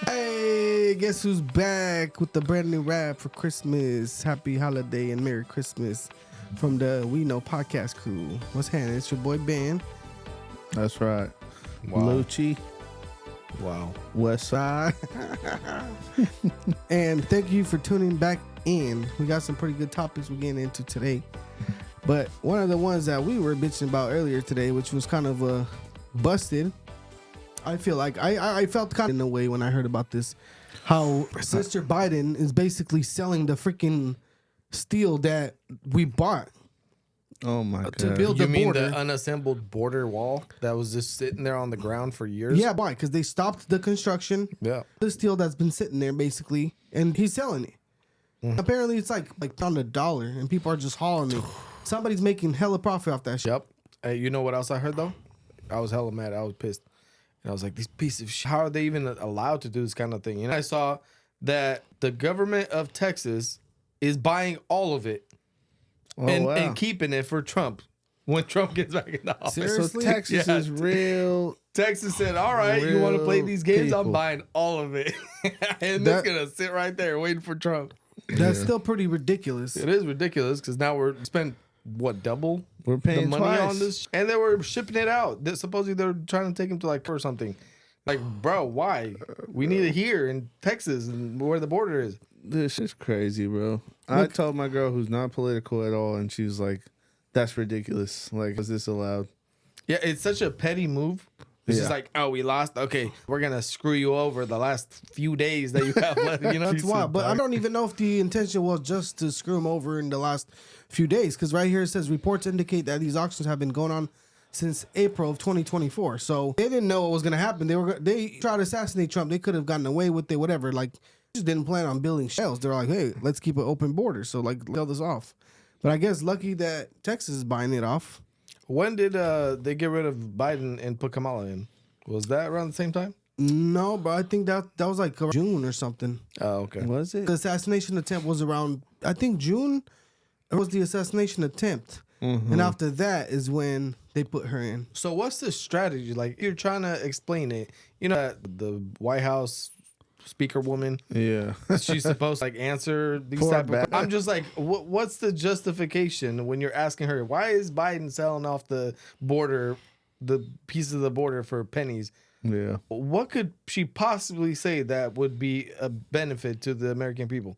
Hey, guess who's back with the brand new rap for Christmas? Happy holiday and Merry Christmas from the We Know podcast crew. What's happening? It's your boy Ben. That's right. Wow. Lucci. Wow. West Side. And thank you for tuning back in. We got some pretty good topics we're getting into today. But one of the ones that we were bitching about earlier today, which was kind of busted, I feel like I felt kind of in a way when I heard about this, how Sister Biden is basically selling the freaking steel that we bought Oh my God. to build You the mean border. the unassembled border wall that was just sitting there on the ground for years? Yeah, why? Because they stopped the construction. Yeah. The steel that's been sitting there basically, and he's selling it. Apparently, it's like on $1, and people are just hauling it. Somebody's making hella profit off that shit. Yep. Hey, you know what else I heard though? I was hella mad. I was pissed. And I was like, these pieces of shit, how are they even allowed to do this kind of thing? And I saw that the government of Texas is buying all of it and keeping it for Trump when Trump gets back in the office. Seriously? So Texas Yeah. is real. Texas said, all right, you want to play these games? people. I'm buying all of it. And That- it's going to sit right there waiting for Trump. That's still pretty ridiculous. It is ridiculous because now we're spend what, double We're paying the money twice. on this, and they were shipping it out. Supposedly they're trying to take him to like or something. Like, bro, why? We need it here in Texas and where the border is. This is crazy, bro. I told my girl who's not political at all, and she was like, that's ridiculous. Like, is this allowed? Yeah, it's such a petty move. It's just like, oh, we lost. Okay, we're gonna screw you over the last few days that you have left. You know, That's wild. But I don't even know if the intention was just to screw him over in the last few days. Because right here it says reports indicate that these auctions have been going on since April of 2024. So they didn't know what was going to happen. They tried to assassinate Trump. They could have gotten away with it, whatever. Like, just didn't plan on building shells. They're like, hey, let's keep an open border. So, like, sell this off. But I guess lucky that Texas is buying it off. When did they get rid of Biden and put Kamala in? Was that around the same time? No, but I think that was like June or something. Oh, okay. Was it? The assassination attempt was around, I think, June. It was the assassination attempt. And after that is when they put her in. So what's the strategy? Like, you're trying to explain it. You know, the White House speaker woman. Yeah. She's supposed to like answer these Poor type of. bad. I'm just like, what's the justification when you're asking her why is Biden selling off the border, the pieces of the border for pennies? Yeah. What could she possibly say that would be a benefit to the American people?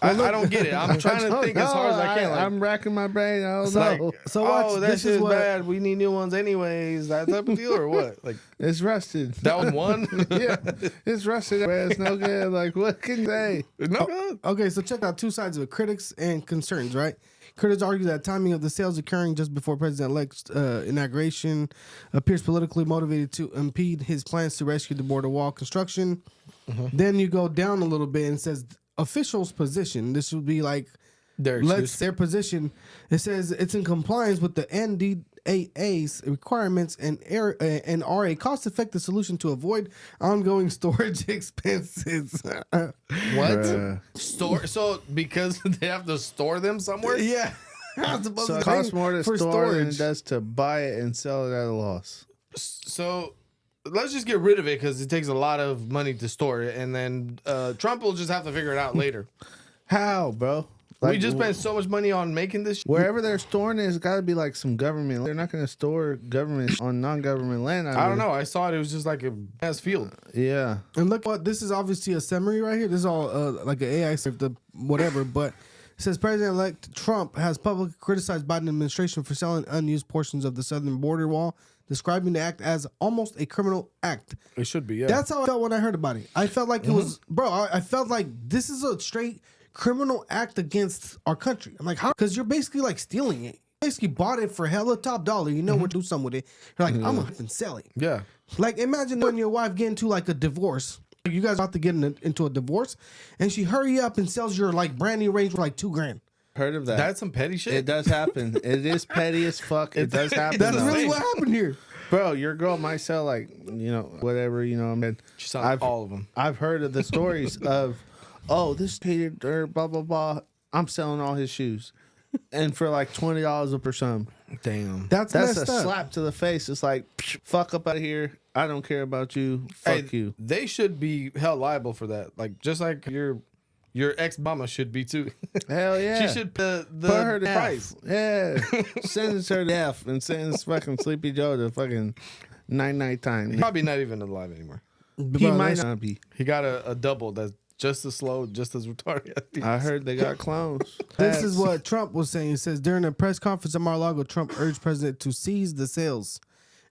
I don't get it. I'm trying to think as hard as I can. Like, I'm racking my brain. I don't like, know. So watch, oh, this that is shit's what- bad. We need new ones anyways. That type of deal or what? Like, It's rusted. that was one? Yeah. It's rusted. It's no good. Like, what can you say? No good. Okay, so check out two sides of it, critics and concerns, right? Critics argue that timing of the sales occurring just before President-elect's inauguration appears politically motivated to impede his plans to rescue the border wall construction. Then you go down a little bit and it says officials' position. This would be like Their their position. It says it's in compliance with the NDAA's requirements and are a cost-effective solution to avoid ongoing storage expenses. What? Bruh. Store? So because they have to store them somewhere? Yeah. I'm supposed So to it pay costs more to for store than storage. it does to buy it and sell it at a loss. So let's just get rid of it because it takes a lot of money to store it, and then Trump will just have to figure it out later. How, bro? We just spent so much money on making this. Wherever they're storing it, it's got to be like some government. They're not going to store government on non-government land. I don't know. I saw it. It was just like a ass field. Yeah. And look what this is obviously a summary right here. This is all like an AI script, whatever. But it says President-elect Trump has publicly criticized Biden administration for selling unused portions of the southern border wall, describing the act as almost a criminal act. It should be, yeah. That's how I felt when I heard about it. I felt like it was, bro. I felt like this is a straight criminal act against our country. I'm like, how? Because you're basically like stealing it. You basically bought it for hella top dollar. You know, we're do something with it. You're like, I'm gonna sell it. Yeah. Like, imagine when your wife get into like a divorce. You guys about to get into a divorce, and she hurry up and sells your like brand new range for like $2,000. Heard of that? That's some petty shit. It does happen. It is petty as fuck. It does happen. That's though. really what happened here. Bro, your girl might sell like, whatever, I mean, She sold all of them. I've heard of the stories of, oh, this hated or blah blah blah. I'm selling all his shoes, and for like $20 per some. Damn. That's That's messed a up. slap to the face. It's like, fuck up out of here. I don't care about you. Fuck you. They should be held liable for that. Like just like your ex mama should be too. Hell yeah. She should put the Put her to price. F. Yeah. Sentence her to F and sentence fucking Sleepy Joe to fucking night time. Probably not even alive anymore. He Bro, might that's- not be. He got a double that's just as slow, just as retarded. I heard they got clones. This is what Trump was saying. He says during a press conference at Mar-a-Lago, Trump urged President to seize the sales,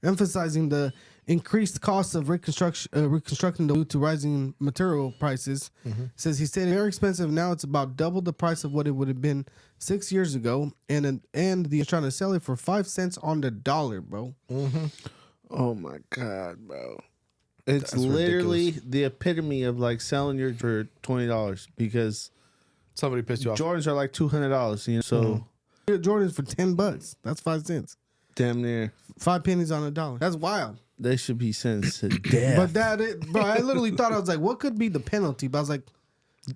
emphasizing the increased cost of reconstructing due to rising material prices. Says he said very expensive now. It's about double the price of what it would have been 6 years ago, and they're trying to sell it for 5 cents on the dollar, bro. Oh my God, bro. It's That's literally ridiculous. the epitome of like selling your for $20 because Somebody pissed you off. Jordans are like $200, you know. So Jordans for $10. That's 5 cents. damn near 5 pennies on a dollar. That's wild. they should be sentenced to death. But bro, I literally thought, I was like, what could be the penalty? But I was like,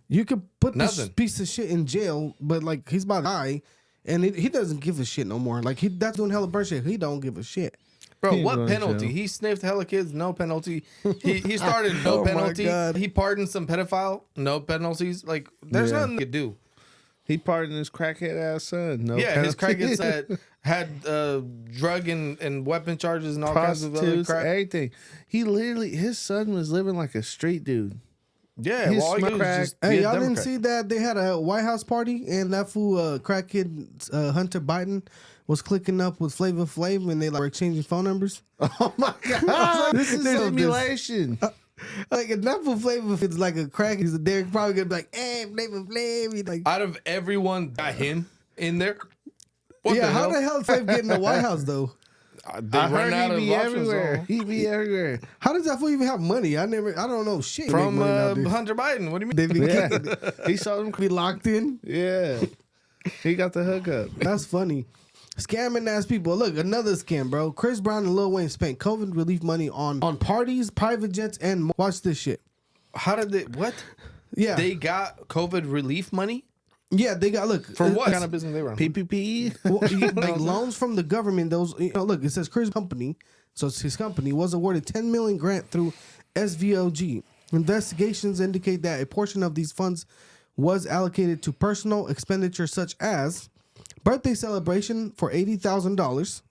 you could put this Nothing. piece of shit in jail, but like he's about to die, and he doesn't give a shit no more. Like that's doing hella bird shit. He don't give a shit. Bro, He what ain't going to penalty? jail. He sniffed hella kids, no penalty. He started no Oh my penalty. God. He pardoned some pedophile, no penalties. Like there's Yeah. nothing he could do. He pardoned his crackhead ass son. No Yeah, his penalty. crackheads had drug and weapon charges and all kinds of other Prostitutes, crap. everything. He literally, his son was living like a street dude. Yeah, He well, all you smoked do is crack. just be Hey, a y'all didn't Democrat. see that they had a White House party and that fool crackhead Hunter Biden was clicking up with Flavor Flav and they like were exchanging phone numbers. Oh my God. This is There's this- simulation. Like if that fool Flavor is like a crack, he's Derek probably gonna be like, hey, Flavor Flav. He's like, Out of everyone, got him in there. What yeah, the how hell? the hell did Flav get in the White House though? They I run heard out he'd of be options, everywhere. though. He'd be everywhere. How does that fool even have money? I don't know shit. From Make money nowadays. Hunter Biden. What do you mean? They be, Yeah. He saw them. be locked in. Yeah. He got the hookup. That's funny. Scamming ass people. Look, another scam, bro. Chris Brown and Lil Wayne spent COVID relief money on parties, private jets, and more. Watch this shit. How did they? What? Yeah, They got COVID relief money yeah, they got look for what it's- kind of business they run? PPP. well, you get, like loans from the government. Those look, it says Chris company, so it's his company was awarded 10 million grant through SVOG. Investigations indicate that a portion of these funds was allocated to personal expenditure such as birthday celebration for $80,000.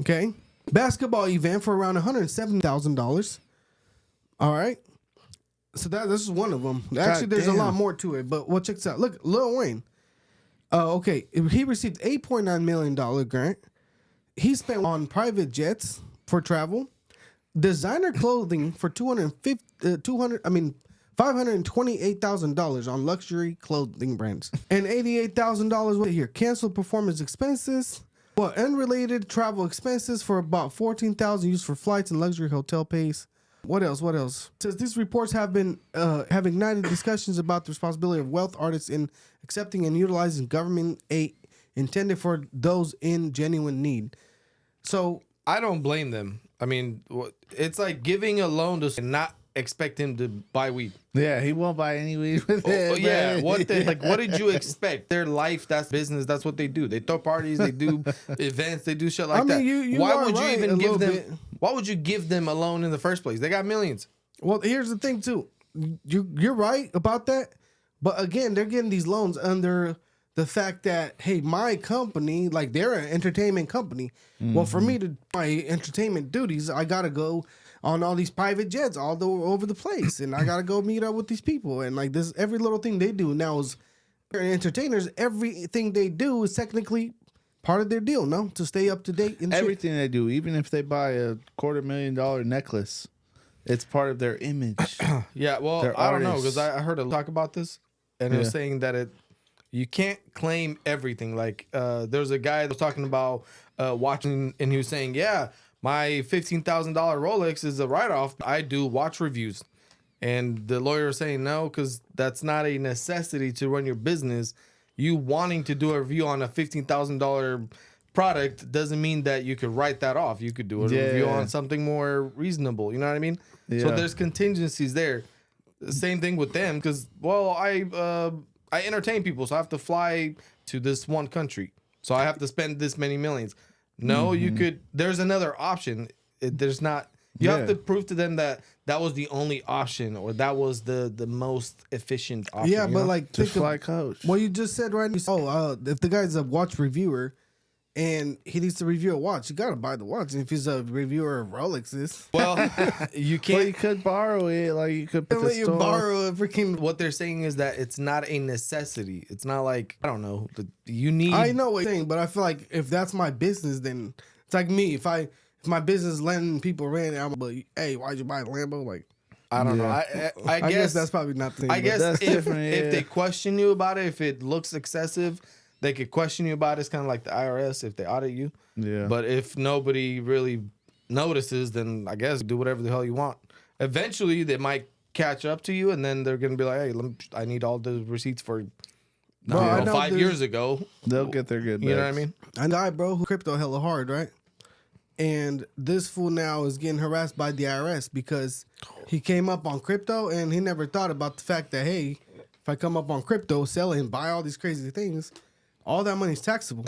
Okay, basketball event for around $170,000. All right. So this is one of them. Actually, there's a lot damn. more to it, but well, check this out. Look, Lil Wayne. Okay, he received $8.9 million grant. He spent on private jets for travel, designer clothing for $528,000 on luxury clothing brands, and $88,000 what here canceled performance expenses. Well, unrelated travel expenses for about $14,000 used for flights and luxury hotel pays. What else? What else? It says these reports have ignited discussions about the responsibility of wealth artists in accepting and utilizing government aid intended for those in genuine need. So I don't blame them. I mean, it's like giving a loan to and not expect him to buy weed. Yeah, he won't buy any weed with it. Oh, yeah, man. what did you expect? Their life, that's business. That's what they do. They throw parties, they do events, they do shit like I mean, that. you Why are would you right even a give little them? bit. Why would you give them a loan in the first place? They got millions. Well, here's the thing too. You're right about that, but again, they're getting these loans under the fact that hey, my company, like they're an entertainment company. Well, for me to do my entertainment duties, I gotta go on all these private jets over the place, and I gotta go meet up with these people, and like this, every little thing they do now is they're entertainers. Everything they do is technically part of their deal, no, to stay up to date and shit. Everything they do, even if they buy a $250,000 necklace, it's part of their image. Yeah, well, They're I don't know artists. because I heard a talk about this, and it was Yeah. saying that you can't claim everything. Like there's a guy that was talking about watching, and he was saying, yeah, my $15,000 Rolex is a write-off. I do watch reviews, and the lawyer was saying no because that's not a necessity to run your business. You wanting to do a review on a $15,000 product doesn't mean that you could write that off. You could do a review Yeah. on something more reasonable. You know what I mean? So Yeah. there's contingencies there. Same thing with them because, well, I entertain people, so I have to fly to this one country. so I have to spend this many millions. No, you could. There's another option. There's not. You have to prove to them that was the only option, or that was the most efficient option. Yeah, but like, Just fly coach. what you just said, right? If the guy's a watch reviewer and he needs to review a watch, you gotta buy the watch. And if he's a reviewer of Rolexes, well, you Well, can't. you could borrow it. Like you could they'll put the let you store. borrow a freaking. What they're saying is that it's not a necessity. It's not like, I don't know. You need. I know what you're saying, but I feel like if that's my business, then it's like me. If my business letting people rent, I'm like, hey, why'd you buy a Lambo? Like, I don't know. I guess that's probably not the thing. I but guess that's if different, yeah. they question you about it, if it looks excessive, they could question you about it. It's kind of like the IRS if they audit you. Yeah. But if nobody really notices, then I guess do whatever the hell you want. Eventually, they might catch up to you, and then they're gonna be like, "Hey, I need all the receipts for I know 5 years ago." They'll get their good. You know what I backs. mean? a guy, bro, who crypto hella hard, right? And this fool now is getting harassed by the IRS because he came up on crypto and he never thought about the fact that, hey, if I come up on crypto, sell it and buy all these crazy things, all that money's taxable.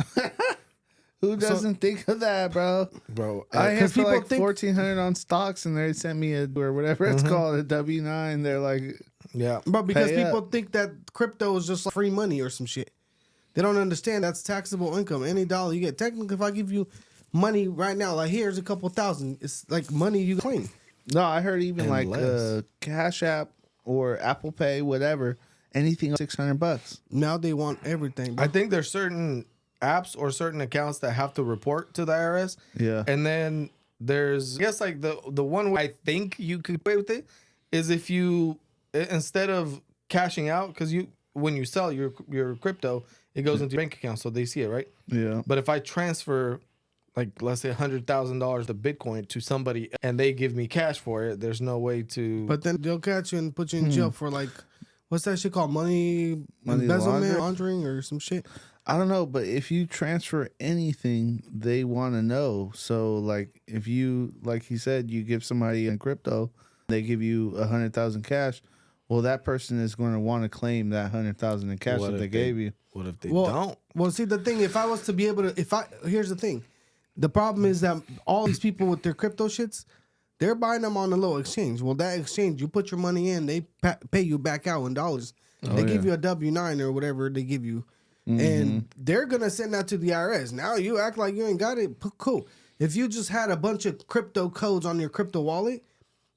Who doesn't think of that, bro? Bro, I had for people like think- 1,400 on stocks, and they sent me or whatever it's called, a W-9. They're like, yeah. But because Pay people up. think that crypto is just like free money or some shit. They don't understand that's taxable income. Any dollar you get. Technically, if I give you money right now, like here's a couple thousand, it's like money you claim. no, I heard even like Unless- Cash App or Apple Pay, whatever, anything $600. Now they want everything. I think there's certain apps or certain accounts that have to report to the IRS. Yeah. And then there's, I guess, like the one way I think you could play with it is if you, instead of cashing out, because when you sell your crypto, it goes into your bank account, so they see it, right? Yeah. But if I transfer, like, let's say $100,000 of Bitcoin to somebody and they give me cash for it, there's no way to. But then they'll catch you and put you in jail for like, what's that shit called? Money embezzlement, laundering or some shit. I don't know, but if you transfer anything, they want to know. So, like, if you, like he said, you give somebody in crypto, they give you 100,000 cash. Well, that person is going to want to claim that 100,000 in cash What that if they gave you. What if they Well, don't? Well, see, the thing, if I was to be able to, here's the thing. The problem is that all these people with their crypto shits, they're buying them on a low exchange. Well, that exchange, you put your money in, they pay you back out in dollars. They give you a W-9 or whatever they give you. And they're going to send that to the IRS. Now you act like you ain't got it. Cool. If you just had a bunch of crypto codes on your crypto wallet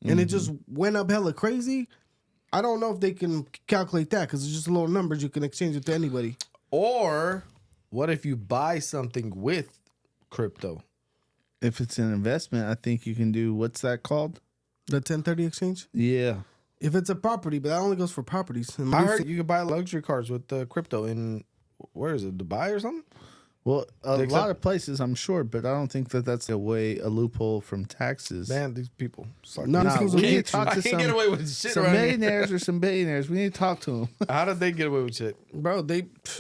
and it just went up hella crazy, I don't know if they can calculate that because it's just little numbers. You can exchange it to anybody. Or what if you buy something with crypto? If it's an investment, I think you can do, what's that called? The 1030 exchange? Yeah. If it's a property, but that only goes for properties. I heard you could buy luxury cars with crypto in, where is it, Dubai or something? Well, a Except- lot of places, I'm sure, but I don't think that that's a loophole from taxes. Man, these people suck. No, Nah, these we people need get to talk I to can't get away with shit some around here. millionaires or some billionaires. We need to talk to them. How did they get away with shit? Bro,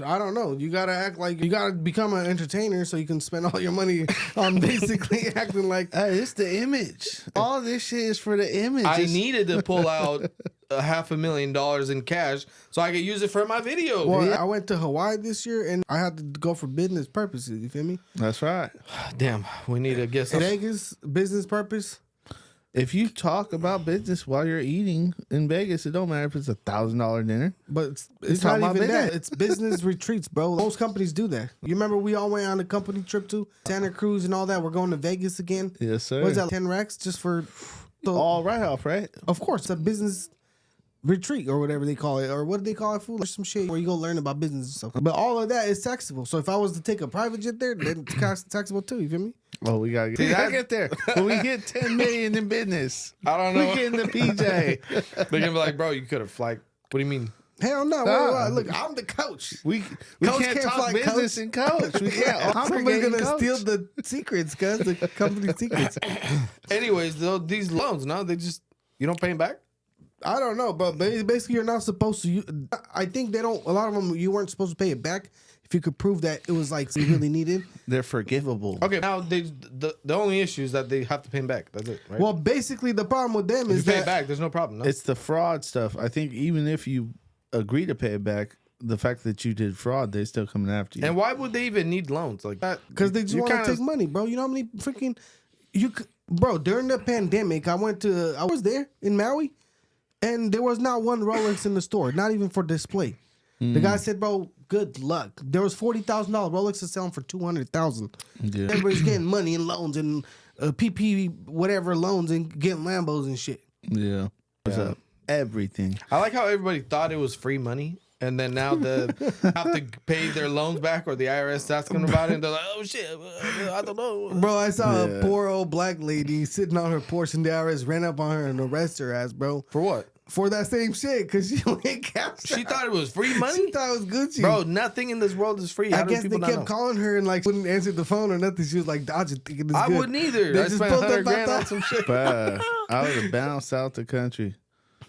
I don't know. You gotta act like you gotta become an entertainer so you can spend all your money on basically acting like. Hey, it's the image. All this shit is for the image. I It's- needed to pull out $500,000 in cash so I could use it for my video. Well, I went to Hawaii this year and I had to go for business purposes. You feel me? That's right. Damn, we need to get some. Vegas, business purpose. If you talk about business while you're eating in Vegas, it don't matter if it's $1,000 dinner. But it's talking not about even that. business. It's business retreats, bro. Most companies do that. You remember we all went on a company trip to Santa Cruz and all that. We're going to Vegas again. Yes, sir. What is that? 10 racks just for. All right off, right? Of course, a business retreat or whatever they call it, or what do they call it, fool? Or some shit where you go learn about business and stuff. But all of that is taxable. So if I was to take a private jet there, then it's taxable too. You feel me? Oh, we gotta get there. When we get 10 million in business, I don't we know. get in the PJ. They're gonna be like, bro, you could have like. What do you mean? Hell no. Nah. Look, I'm the coach. We Coach can't can't talk fly, business coach. and coach. We can't. Somebody's gonna coach. steal the secrets, cuz the company secrets. Anyways, though, these loans, no, they just you don't pay them back. I don't know, but basically you're not supposed to. I think they don't. A lot of them you weren't supposed to pay it back if you could prove that it was like you really needed. They're forgivable. Okay, now the only issue is that they have to pay them back. That's it, right? Well, basically the problem with them if is you pay it that back, there's no problem. No? It's the fraud stuff. I think even if you agree to pay it back, the fact that you did fraud, they still coming after you. And why would they even need loans like that? Because they just want to take money, bro. You know how many freaking bro? During the pandemic, I was there in Maui, and there was not one Rolex in the store, not even for display. The guy said, "Bro, good luck." There was $40,000 Rolexes selling for $200,000. Yeah. Everybody's getting money and loans and PP whatever loans and getting Lambos and shit. Yeah. What's up? Everything. I like how everybody thought it was free money, and then now they have to pay their loans back, or the IRS asking them about it, and they're like, "Oh shit, I don't know." Bro, I saw a poor old black lady sitting on her porch, and the IRS ran up on her and arrested her ass, bro. For what? For that same shit, because she went cash. She thought it was free money. She thought it was Gucci, Bro, nothing in this world is free. How I do guess people they not kept know? calling her and like wouldn't answer the phone or nothing. She was like, "I just thinking this I good." wouldn't either. They I just spent pulled $100 up grand that on some shit. Bruh, I would have bounced out the country.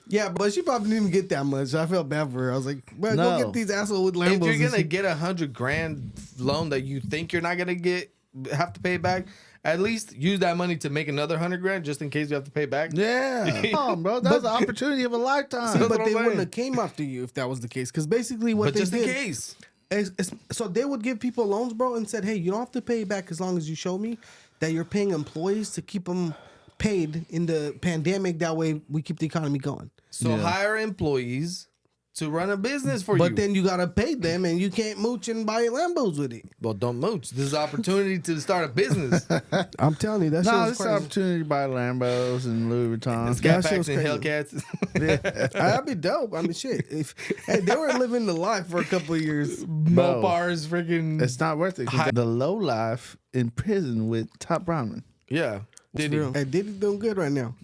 Yeah, but she probably didn't even get that much. I felt bad for her. I was like, "Bro, No. go get these assholes with If Lambos." you're and gonna shit." get $100 grand loan that you think you're not gonna have to pay back, at least use that money to make another $100 grand just in case you have to pay back. Yeah. Come on, bro. That was the opportunity of a lifetime. That's But what they I'm wouldn't saying. have came after you if that was the case. Because basically what But they just did, in case. so they would give people loans, bro, and said, "Hey, you don't have to pay back as long as you show me that you're paying employees to keep them paid in the pandemic. That way we keep the economy going." So Yeah. hire employees to run a business for you. But then you gotta pay them, and you can't mooch and buy Lambos with it. Well, don't mooch. This is an opportunity to start a business. I'm telling you, that shit No, was this is an crazy. opportunity to buy Lambos and Louis Vuitton. That shit Scat was packs and crazy. Hellcats. That'd be dope. I mean, shit. If they were living the life for a couple of years, Mopars, freaking. It's not worth it. 'Cause the low life in prison with Top Ramen. Yeah. Diddy. Hey, Diddy doing good right now.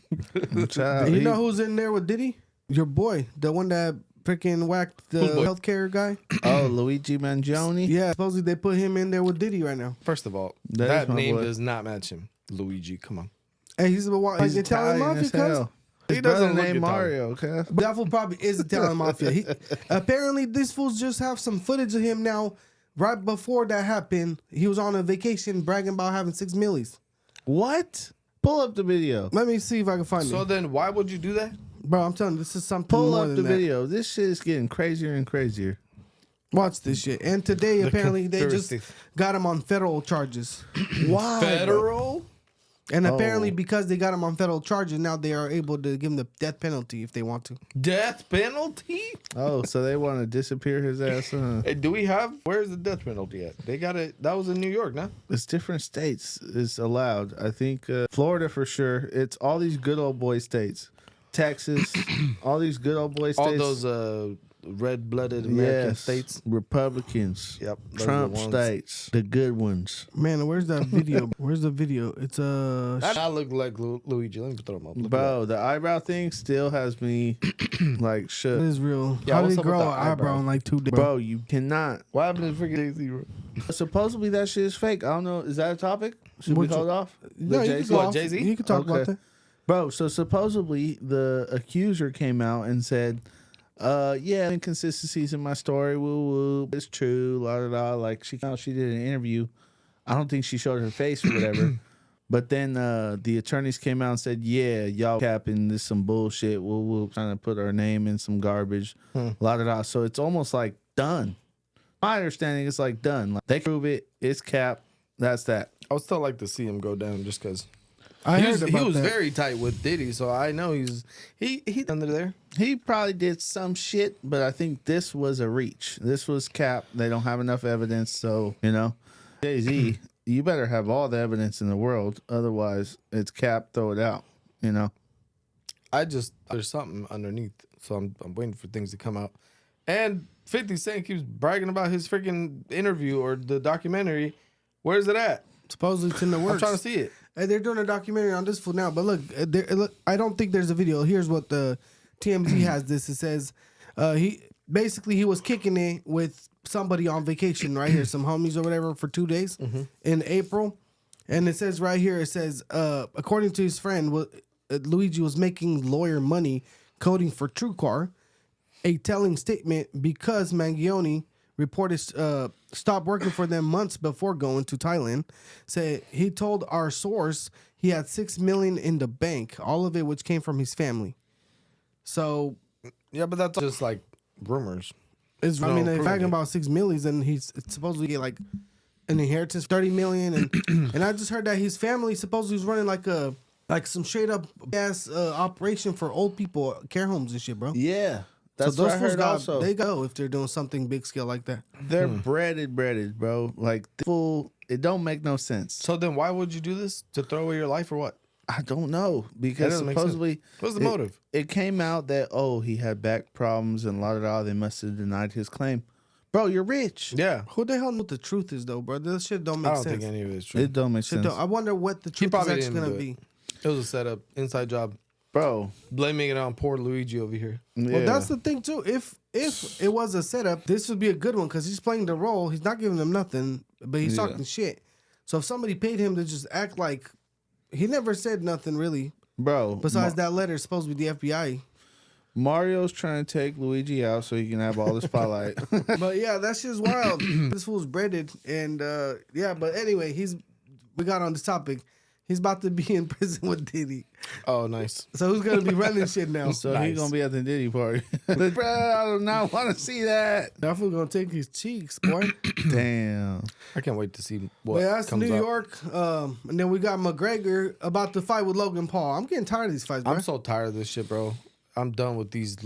Child, You he- know who's in there with Diddy? Your boy, the one that freaking whacked the Who's boy? healthcare guy. Oh, Luigi Mangione. Yeah, supposedly they put him in there with Diddy right now. First of all, That that is my name boy. does not match him. Luigi, come on. Hey, he's He's Italian mafia, as cuz. hell. He His doesn't brother look named Italian. Mario. Okay. That fool probably is Italian mafia. Apparently, these fools just have some footage of him now. Right before that happened, he was on a vacation bragging about having 6 millies. What? Pull up the video. Let me see if I can find So it. then why would you do that? Bro, I'm telling you, this is something Pull more up than the that. video. This shit is getting crazier and crazier. Watch this shit. And today, apparently, they just conspiracy. got him on federal charges. Why? bro? Federal? And apparently, Oh. because they got him on federal charges, now they are able to give him the death penalty if they want to. Death penalty? Oh, so they want to disappear his ass? Huh? Hey, do we have? Where's the death penalty at? They got it. That was in New York, no? It's different states is allowed. I think Florida for sure. It's all these good old boy states. Texas, all these good old boy states. All those red-blooded American Yes, states. Republicans. Yep, those are Trump the ones. states. The good ones. Man, where's that video? Where's the video? It's That look like Luigi. Let me throw him up. Look at Bro, the eyebrow thing still has me like It shook. is real. Yeah, How what's did he up with grow an the eyebrow eyebrow? in like 2 days? Bro, you cannot. that. What happened to freaking Jay-Z, bro? Supposedly that shit is fake. I don't know. Is that a topic? Should we What hold off? No, The you Jay-Z? can go What, off. Jay-Z? You can talk about Okay. that. Bro, so supposedly the accuser came out and said, yeah, inconsistencies in my story, woo woo, it's true, la da da. Like she did an interview. I don't think she showed her face or whatever. But then the attorneys came out and said, yeah, y'all capping this some bullshit, woo woo, trying to put our name in some garbage, la da da. So it's almost like done. My understanding is like done. Like, they prove it, it's cap, that's that. I would still like to see him go down just because. I He heard was, about he was that. very tight with Diddy, so I know he's under there. He probably did some shit, but I think this was a reach. This was cap. They don't have enough evidence, so Jay-Z, you better have all the evidence in the world, otherwise it's cap. Throw it out. There's something underneath, so I'm waiting for things to come out. And 50 Cent keeps bragging about his freaking interview or the documentary. Where's it at? Supposedly it's in the works. I'm trying to see it. Hey, they're doing a documentary on this fool now, but look, I don't think there's a video. Here's what the TMZ has. This it says he was kicking it with somebody on vacation right here, some homies or whatever for 2 days in April, and it says right here, it says according to his friend, Luigi was making lawyer money coding for TrueCar, a telling statement because Mangione reported stopped working for them months before going to Thailand. Said he told our source he had $6 million in the bank, all of it which came from his family. So Yeah, but that's just like rumors. It's, I No, mean, they're proving talking it. about 6 million, and he's supposedly get like an inheritance, 30 million, and I just heard that his family supposedly was running like some straight up gas operation for old people, care homes and shit, bro. Yeah, that's so what those I fools heard. got Also, they go if they're doing something big scale like that. they're breaded, bro. Like fool, it don't make no sense. So then why would you do this? To throw away your life or what? I don't know because doesn't make sense. supposedly What's the motive? It came out that he had back problems and they must have denied his claim. Bro, you're rich. Yeah. Who the hell knows what the truth is though, bro? This shit don't make I don't sense. think any of it is true. It don't make Shit sense, don't- I wonder what the truth is probably actually didn't gonna do be. It was a setup, inside job. bro. Blaming it on poor Luigi over here. Well, Yeah. that's the thing too. If it was a setup, this would be a good one because he's playing the role. He's not giving them nothing, but he's Yeah. talking shit. So if somebody paid him to just act like he never said nothing really, Bro. besides that letter, it's supposed to be the FBI. Mario's trying to take Luigi out so he can have all the spotlight. But yeah, that shit's wild. This fool's breaded, and yeah. But anyway, we got on this topic. He's about to be in prison with Diddy. Oh, nice. So who's gonna be running shit now? So Nice. he's gonna be at the Diddy party. Bro, I do not want to see that. That fool gonna take his cheeks, boy. Damn. I can't wait to see what Yeah, that's comes New up. York. And then we got McGregor about to fight with Logan Paul. I'm getting tired of these fights, bro. I'm so tired of this shit, bro. I'm done with these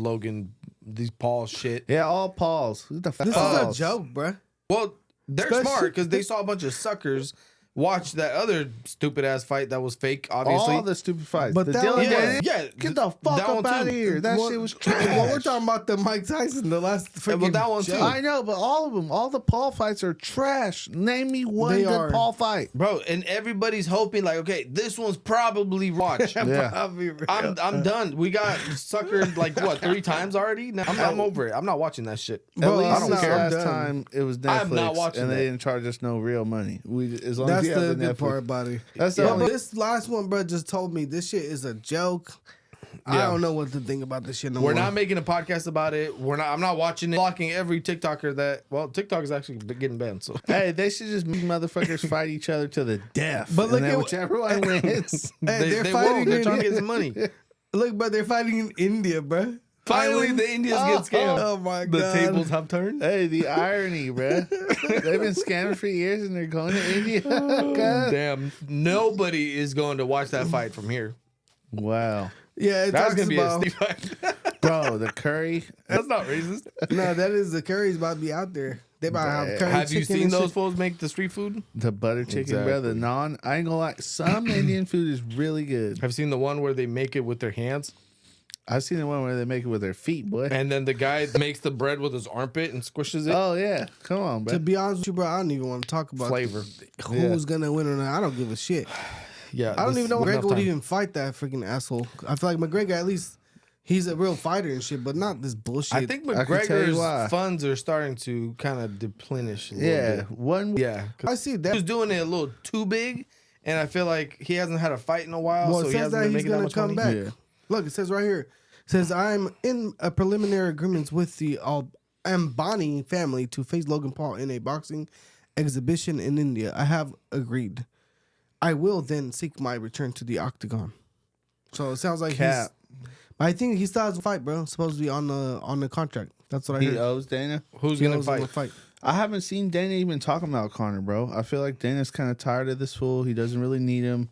Paul shit. Yeah, all Pauls. Who the fuck? This is a joke, bro. Well, they're Especially- smart because they saw a bunch of suckers watch that other stupid ass fight that was fake, obviously. All the stupid fights. But the that Dylan one- Dennis- yeah, Get the fuck that up one out of too. here. That Well, shit was Well, we're trash. talking about the Mike Tyson, the last freaking. Well, that one too. joke. I know, but all of them, all the Paul fights are trash. Name me one They good are. Paul fight. Bro, and everybody's hoping like, okay, this one's probably watch. Yeah. I'll be real. I'm done. We got suckered like what 3 times already. Now I'm over it. I'm not watching that shit. At Bro, least I don't this care. last I'm done. time it was Netflix, I'm not watching and that. they didn't charge us no real money. As long That's as you have the the good Netflix. part about it. That's the But only. this last one, bro, just told me this shit is a joke. I Yeah. don't know what to think about this shit no We're more. not making a podcast about it. I'm not watching it. Blocking every TikToker that. Well, TikTok is actually getting banned. So Hey, they should just make motherfuckers fight each other to the death. But and look then at- whichever one wins. Hey, they're they fighting won't. They're in- trying to get some money. Look, bro, they're fighting in India, bro. Finally, the Indians get scammed. Oh my The god. tables have turned. Hey, the irony, bruh. They've been scamming for years and they're going to India. God. Damn, nobody is going to watch that fight from here. Wow. Yeah, it That's talks gonna be a about. steep fight. Bro, the curry. That's not racist. No, that is the curry's about to be out there. They about to have curry Have you chicken seen and those shit. fools make the street food? The butter chicken, bro. The naan. I ain't gonna lie. Some Indian food is really good. Have you seen the one where they make it with their hands? I've seen the one where they make it with their feet, boy. And then the guy makes the bread with his armpit and squishes it. Oh, yeah. Come on, bro. To be honest with you, bro, I don't even want to talk about Flavor. who's gonna win or not. I don't give a shit. Yeah, I don't even know enough McGregor would time. even fight that freaking asshole. I feel like McGregor, at least, he's a real fighter and shit, but not this bullshit. I think I can tell you why. McGregor's funds are starting to kind of deplenish a little Yeah. bit. One. Yeah. 'Cause I see he that. was doing it a little too big, and I feel like he hasn't had a fight in a while, Well, so it he says hasn't that been he's making that gonna much come money. back. Yeah. Look, it says right here. It says I'm in a preliminary agreements with the Ambani family to face Logan Paul in a boxing exhibition in India. I have agreed. I will then seek my return to the octagon. So it sounds like Cap. I think he still has a fight, bro. Supposed to be on the contract. That's what I He heard. owes Dana. Who's He gonna owes him fight? a I haven't seen Dana even talking about Conor, bro. I feel like Dana's kind of tired of this fool. He doesn't really need him.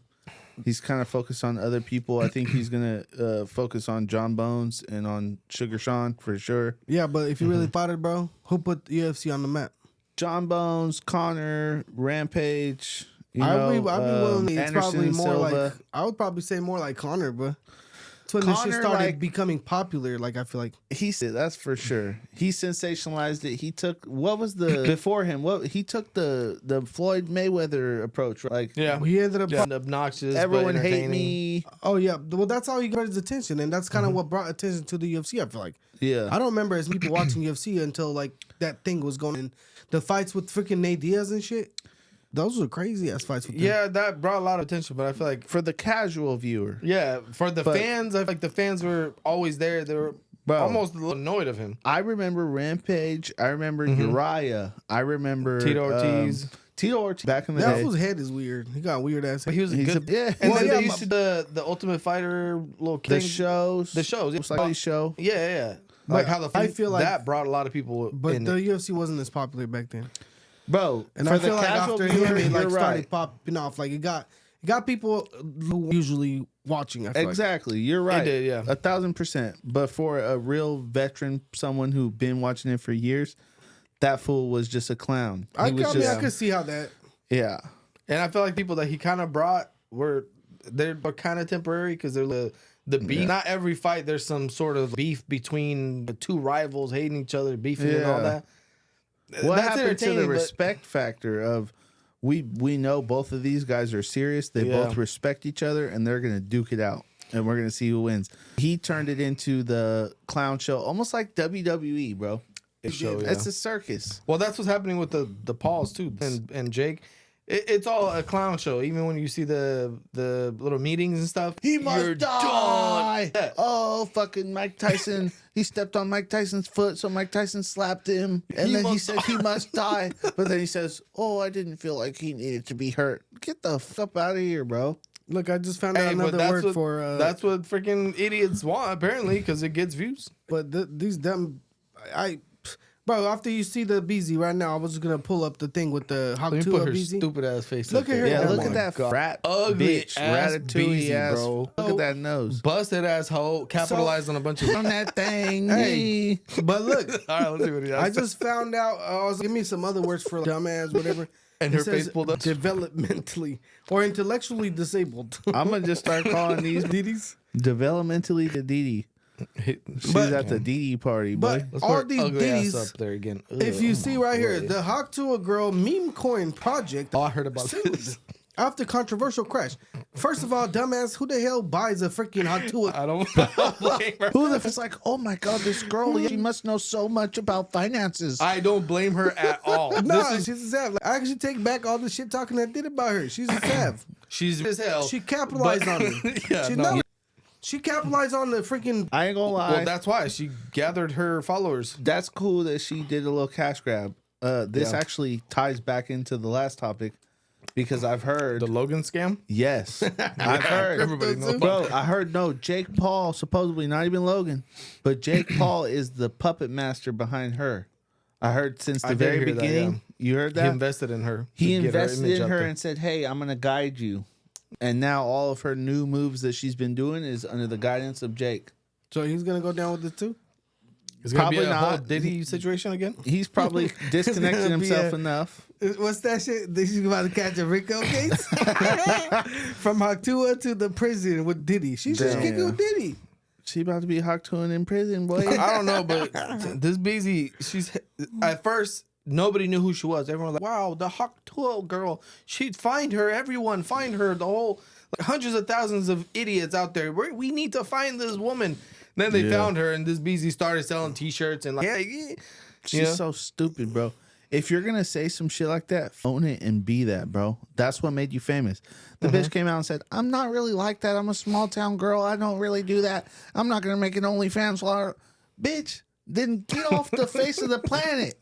He's kind of focused on other people. I think he's going to focus on John Bones and on Sugar Sean for sure. Yeah, but if you really fought it, bro, who put the UFC on the map? John Bones, Conor, Rampage. I'd be willing. It's Anderson probably more Silva. like I would probably say more like Conor, bro. It's when this shit Conor, started like- becoming popular. Like I feel like He said that's for sure. He sensationalized it. He took what was the before him? What he took the Floyd Mayweather approach, right? Like Yeah, he ended up. obnoxious. everyone but hate entertaining. me. Oh yeah, well that's how he got his attention, and that's kind of what brought attention to the UFC. I feel like Yeah, I don't remember as people watching UFC until like that thing was going. And the fights with freaking Nate Diaz and shit. Those were crazy ass fights with them. Yeah, that brought a lot of attention, but I feel like for the casual viewer. yeah, for the fans, I feel like the fans were always there. They were Bro. almost a little annoyed of him. I remember Rampage. I remember Uriah. I remember Tito Ortiz. Tito Ortiz back in the That day. fool's head is weird. He got a weird ass. But Head. he was a He's good. a- yeah. And Well, then yeah, they used to the Ultimate Fighter little the thing. shows. The shows. It was like a show. Yeah. Like how I feel like that brought a lot of people. But in the it. UFC wasn't as popular back then. Bro, And for I the feel like casual after viewer, him, it like you're started right. popping off. Like it got people usually watching. I feel Exactly, you're right. did, yeah. 1,000%. But for a real veteran, someone who's been watching it for years, that fool was just a clown. Like. He was I could see how that. yeah. And I feel like people that he kind of brought they're kind of temporary because they're the beef. Yeah. Not every fight there's some sort of beef between the two rivals hating each other, beefing and all Yeah. that. What That's happened to the entertaining, but- respect factor of we know both of these guys are serious. They Yeah. both respect each other, and they're gonna duke it out, and we're gonna see who wins. He turned it into the clown show, almost like WWE, bro. show, yeah. It's a circus. Well, that's what's happening with the Pauls too, and Jake. It's all a clown show. Even when you see the little meetings and stuff, He must you're die. done. Oh, fucking Mike Tyson. He stepped on Mike Tyson's foot, so Mike Tyson slapped him. And then he said he must die. But then he says, oh, I didn't feel like he needed to be hurt. Get the fuck out of here, bro. Look, I just found out Hey, but another that's word what, for. that's what freaking idiots want apparently because it gets views. But these dumb, bro. After you see the BZ right now, I was just gonna pull up the thing with the Let me Hakutua put her BZ. stupid ass face. Look up at there. her. Yeah, Oh look my at that God. frat Ugly bitch, ass ratatouille beezy, ass. bro. Look at that nose. Busted ass hoe, capitalized on a bunch of. On that thing. Hey. But look, All right, let's see what he has. I just found out. Give me some other words for dumbass, whatever. And It her says face pulled up. developmentally or intellectually disabled. I'm going to just start calling these Didis. developmentally the Didi. She's But- at the Didi party, boy. But Let's all put these ugly ass Didis, up there again. if Ugh, you oh see my right here, word. the Hawk to a Girl meme coin project Oh, I heard about sued this. after controversial crash. First of all, dumbass, who the hell buys a freaking Hawk to a I don't blame her. Who the f***'s like, oh my God, this girl, she must know so much about finances. I don't blame her at all. No, This is, she's a sav. Like, I actually take back all the shit talking I did about her. She's a sav. she's as hell. She capitalized on it. Yeah, she, no. she capitalized on the freaking. I ain't gonna lie. Well, that's why she gathered her followers. That's cool that she did a little cash grab. This Yeah. actually ties back into the last topic because I've heard. The Logan scam. Yes, I've heard. Everybody knows. Bro, I heard Jake Paul, supposedly not even Logan, but Jake Paul is the puppet master behind her. I heard since the I did very hear that, beginning. You heard He that? invested in her. He to get invested image in out her there. and said, hey, I'm going to guide you. And now all of her new moves that she's been doing is under the guidance of Jake. So he's gonna go down with it too. It's gonna be Probably a whole not. Diddy situation again. He's probably disconnected gonna be himself a- enough. What's that shit? She's about to catch a Rico case from Hatua to the prison with Diddy. She's just Damn. kicking with Diddy. She about to be Hawktoon in prison, boy. I don't know, but this BZ, she's at first nobody knew who she was. Everyone was like, "Wow, the Hawk Tuah girl. She'd find her. Everyone find her. The whole hundreds of thousands of idiots out there. We need to find this woman." Then they found her, and this BZ started selling T-shirts and like, yeah. She's so stupid, bro. If you're gonna say some shit like that, own it and be that, bro. That's what made you famous. The bitch came out and said, "I'm not really like that. I'm a small town girl. I don't really do that. I'm not gonna make an OnlyFans for bitch." Then get off the face of the planet.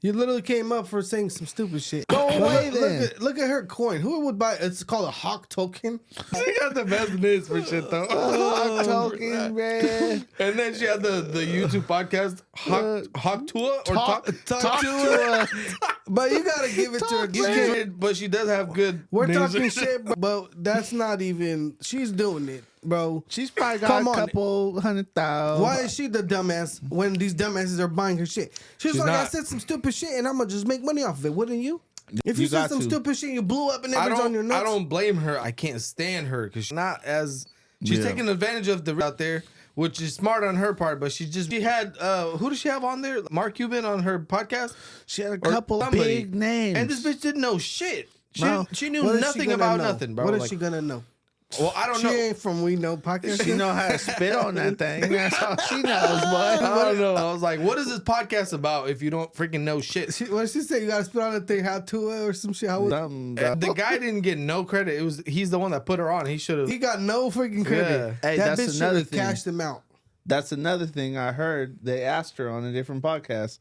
You literally came up for saying some stupid shit. Go away then. Look at her coin. Who would buy? It's called a Hawk token. She got the best names for shit though. Hawk token, man. And then she had the YouTube podcast Hawk Tuah or Talk to her. But you gotta give it to her. You can't- But she does have good. We're names. talking shit, but that's not even. She's doing it, bro. She's probably got Come a on. couple 100,000. Why is she the dumbass when these dumbasses are buying her shit? She's like, I not. said some stupid shit and I'm gonna just make money off of it, wouldn't you? If you, You said got some to. stupid shit, you blew up and I everyone's on your don't. nuts. I don't blame her. I can't stand her because she's not as. She's Yeah. taking advantage of the out there, which is smart on her part. But she had. Who does she have on there? Mark Cuban on her podcast. She had a Or couple somebody. big names. And this bitch didn't know shit. Bro, She knew what is she nothing gonna about know? nothing, bro. What is Like, she gonna know? well, I don't She know. ain't from We Know podcast. She know how to spit on that thing. That's all she knows, boy. I don't know. I was like, what is this podcast about if you don't freaking know shit? What did she say? You gotta spit on the thing, how to it or some shit. How Something, And the guy didn't get no credit. He's the one that put her on. He should have. he got no freaking credit. Yeah. Hey, that that's bitch should another have thing. cashed him out. That's another thing I heard. They asked her on a different podcast,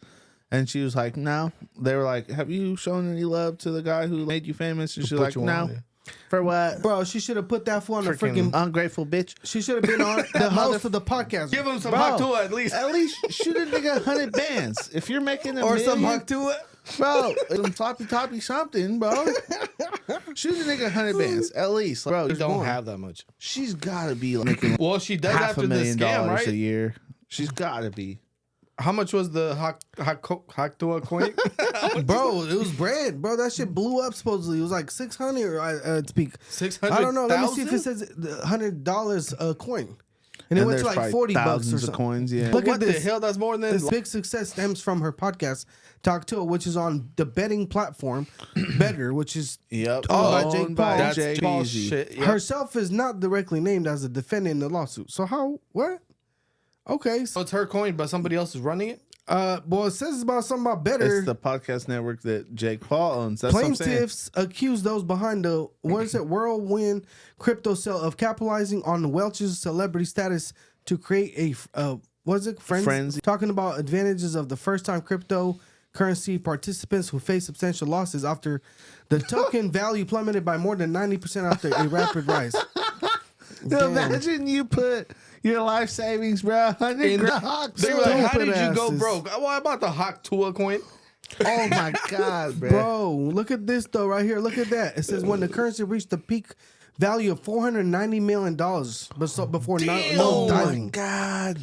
and she was like, "No." They were like, "Have you shown any love to the guy who made you famous?" And she's put like, you on, "No." yeah. For what? Bro, she should have put that fool on the Freaking freaking. Ungrateful bitch. She should have been on the host of the podcast. Give him some Bro, hot Tuah at least. At least shoot a nigga 100 bands. If you're making a or million, some hot to it. bro, some toppy something, bro. Shoot a nigga 100 bands at least, bro. You don't born. have that much. She's gotta be making Well, she does half after a the million scam, dollars right? a year. She's gotta be. How much was the hot Tuah coin? Bro, it was bread, bro. That shit blew up. Supposedly, it was like 600. I speak. 600. I don't know. Let me see if it says $100 a coin, and it went to there's like probably $40 or thousands of something. coins. Yeah. Look What at the this. hell? That's more than This big success stems from her podcast, Talk To It, which is on the betting platform Better, which is Yep. by Owned Jake by Paul. that's Jake Paul Easy. shit. Yep. herself is not directly named as a defendant in the lawsuit. So how? What? Okay. So it's her coin, but somebody else is running it. Well, it says about something about Better. It's the podcast network that Jake Paul owns. That's what I'm saying. Plaintiffs accuse those behind the whirlwind crypto sale of capitalizing on Welch's celebrity status to create a frenzy. Talking about advantages of the first-time cryptocurrency participants who face substantial losses after the token value plummeted by more than 90% after a rapid rise. Damn. Imagine you put your life savings, bro. 100 grand. They were like, how did Stupid you go asses. broke? What about the hot Tuah coin? Oh my god, bro. Bro, look at this though, right here. Look at that. It says when the currency reached the peak value of $490 million, but so before Oh no my diving. god.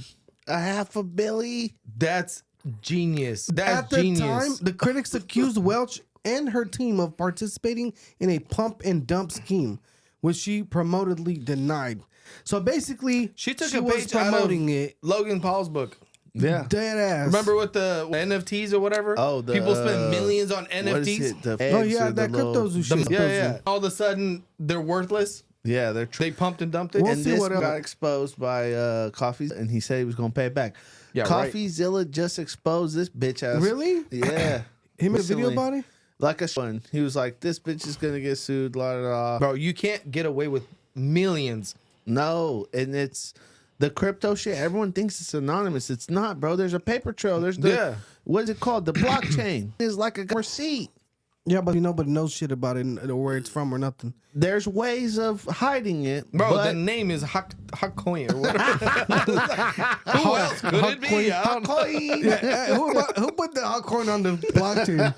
$500 million. That's genius. That's At the genius. time, the critics accused Welch and her team of participating in a pump and dump scheme, which she promotedly denied. So basically, she took a was page out of promoting it. Logan Paul's book. Yeah. Dead ass. Remember with the NFTs or whatever? Oh, the people spend millions on What is NFTs. it? The Oh eggs yeah, or that the little- cryptos shit. Yeah. All of a sudden, they're worthless. Yeah, they're They pumped and dumped it. We'll and see this what else. got exposed by Coffee, and he said he was gonna pay it back. Yeah, right. CoffeeZilla just exposed this bitch ass. Really? Yeah. He made a video Recently. about it. Like a one. He was like, "This bitch is gonna get sued." La da da. Bro, you can't get away with millions. No, and it's the crypto shit. Everyone thinks it's anonymous. It's not, bro. There's a paper trail. There's the Yeah. what is it called? The blockchain is like a receipt. Yeah, but nobody knows shit about it or where it's from or nothing. There's ways of hiding it, Bro, but the name is Hot Coin or whatever. Who else could it be? I don't know. Who put the hot coin on the blockchain?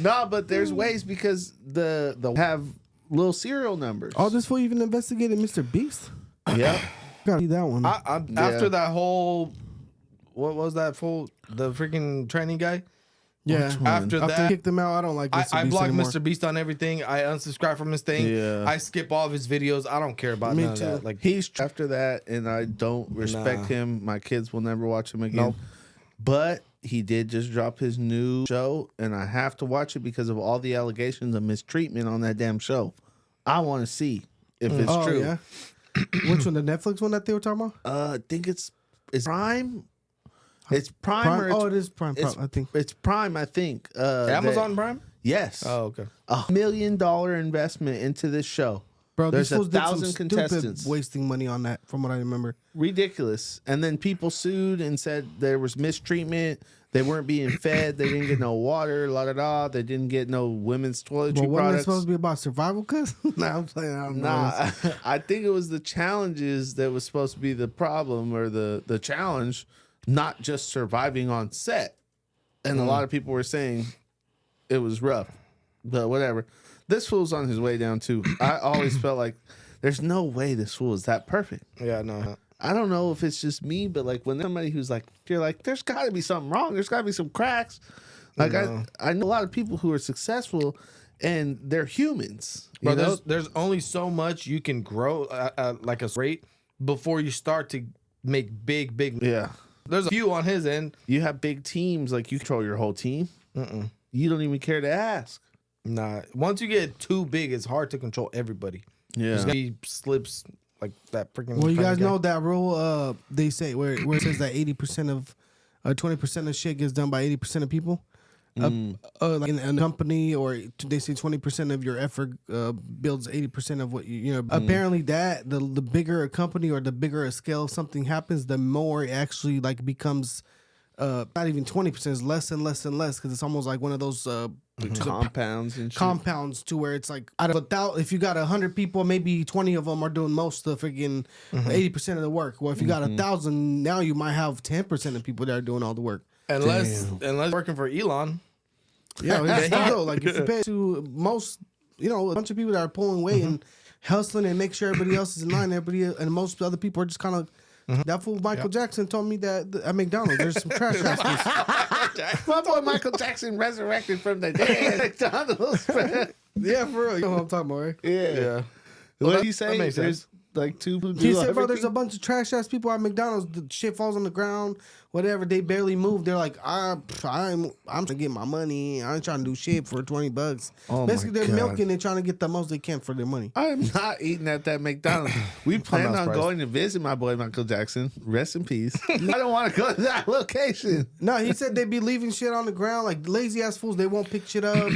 no, but there's ways because the have little serial numbers. Oh, this fool even investigated Mr. Beast? Yep. Gotta see that one. After that whole, what was that fool? The freaking training guy? yeah. one? After After that, I kicked him out, I don't like Mr. Beast I blocked anymore. Mr. Beast on everything. I unsubscribe from his thing. Yeah. I skip all of his videos. I don't care about Me none too. of that. Like, He's after that, and I don't respect Nah. him. My kids will never watch him again. Nope. But he did just drop his new show, and I have to watch it because of all the allegations of mistreatment on that damn show. I want to see if it's Oh, true. yeah. Which one? The Netflix one that they were talking about? I think it's Prime. It's Prime. Or Oh, it's, it is Prime. it's, I think. it's Prime. I think. Amazon Prime? Yes. Oh, okay. $1 million investment into this show. Bro, There's these fools did some 1,000 stupid contestants. wasting money on that, from what I remember. Ridiculous. And then people sued and said there was mistreatment. They weren't being fed. They didn't get no water. La da da. They didn't get no women's toiletry But wasn't it products. supposed to be about survival? Cause nah, I'm playing. I don't know. Nah, I think it was the challenges that was supposed to be the problem or the challenge, not just surviving on set. And a lot of people were saying it was rough, but whatever. This fool's on his way down too. I always felt like there's no way this fool is that perfect. Yeah, no. I don't know if it's just me, but like when somebody who's like, you're like, there's got to be something wrong. There's got to be some cracks. Like No. I know a lot of people who are successful and they're humans. You Bro, know? there's only so much you can grow like a rate before you start to make big. Yeah. There's a few on his end. You have big teams, like you control your whole team. You don't even care to ask. Nah, once you get too big, it's hard to control everybody. There's gonna be slips like that freaking. Well, you guys guy. know that rule. They say where it says that 80% of, 20% of shit gets done by 80% of people. Like in a company, or they say 20% of your effort builds 80% of what you know. Apparently, that the bigger a company or the bigger a scale something happens, the more it actually like becomes not even 20%, it's less and less and less because it's almost like one of those compounds and shit. compounds to where it's like out of 1,000, if you got 100 people, maybe 20 of them are doing most of the freaking 80% of the work. Well, if you got 1,000, now you might have 10% of people that are doing all the work. Unless working for Elon. Yeah, it's still like if you pay to most, a bunch of people that are pulling weight and hustling and make sure everybody else is in line, and most other people are just kind of. That fool Michael Jackson told me that at McDonald's there's some trash ass. My boy Michael Jackson resurrected from the dead. McDonald's. Yeah, for real. You know what I'm talking about, right? Yeah. Well, What did he say? makes There's sense. like two who He do said, bro, there's a everything? bunch of trash ass people at McDonald's. The shit falls on the ground, whatever. They barely move. They're like, I'm trying to get my money. I ain't trying to do shit for $20. Oh, Basically, my they're God. milking and trying to get the most they can for their money. I'm not eating at that McDonald's. We plan not on surprised. going to visit my boy Michael Jackson. Rest in peace. I don't want to go to that location. No, he said they be leaving shit on the ground. Like lazy ass fools, they won't pick shit up.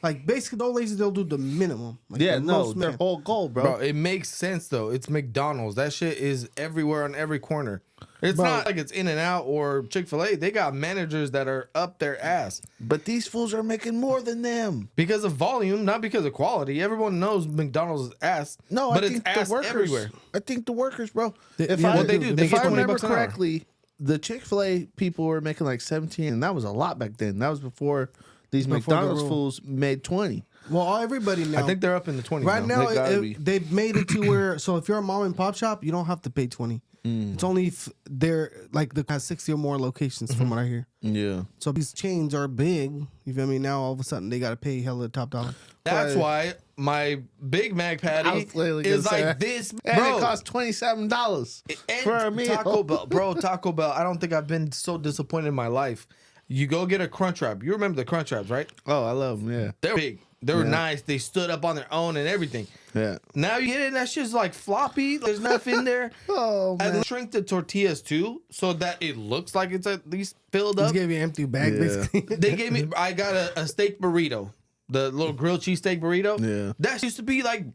Like basically, those lazy, they'll do the minimum. Like, Yeah, the no, most, their man. whole goal, bro. Bro, it makes sense though. It's McDonald's. That shit is everywhere on every corner. It's Bro. not like it's In-N-Out or Chick-fil-A. They got managers that are up their ass But these fools are making more than them. because of volume, not because of quality. Everyone knows McDonald's is ass. No, but I it's think ass the workers. everywhere. I think the workers, bro. They- If yeah, I, what they do, they if get I 20 remember bucks an hour. correctly, the Chick-fil-A people were making like 17, and that was a lot back then. That was before these Before the McDonald's rule. fools made 20. Well, everybody now. I think they're up in the 20s right now They gotta be. they've made it to where so if you're a mom and pop shop, you don't have to pay 20. It's only if they're like the has 60 or more locations from what I hear. Yeah. So these chains are big. You feel me? Now all of a sudden they gotta pay hella top dollar. That's why my Big Mac patty I was literally is gonna say like that. this, And bro. it cost $27 And for a meal. Taco Bell, bro. Taco Bell. I don't think I've been so disappointed in my life. You go get a Crunch Wrap. You remember the Crunch Wraps, right? Oh, I love them. Yeah. They're big. They were nice. They stood up on their own and everything. Yeah. Now you get it, and that shit's like floppy. There's nothing in there. Oh, I man. shrink the tortillas too, so that it looks like it's at least filled Just up. gave you an empty bag Yeah. basically. They gave me. I got a steak burrito, the little grilled cheese steak burrito. Yeah. That used to be like,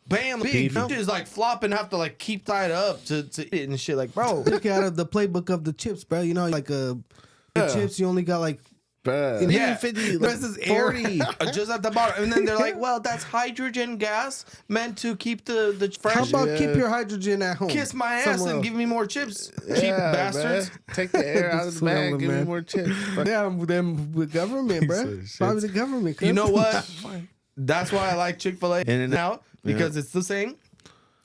bam, big. Beefy. You just like flop and have to like keep tied up to eat it and shit. Like, bro, Took it out of the playbook of the chips, bro. You know, like the chips, you only got like Bruh. Yeah. 50, the rest is air. 40. just at the bottom, and then they're like, well, that's hydrogen gas meant to keep the fresh. How about Yeah. keep your hydrogen at home? Kiss my ass somewhere and else? give me more chips, cheap Yeah, bastards. bruh. Take the air out of the Swallow, bag. Give me man. more chips. Fuck. Yeah, them with government, bro. of shit. Probably the government. You know cuz. what? That's why I like Chick-fil-A In-N-Out. now because it's the same.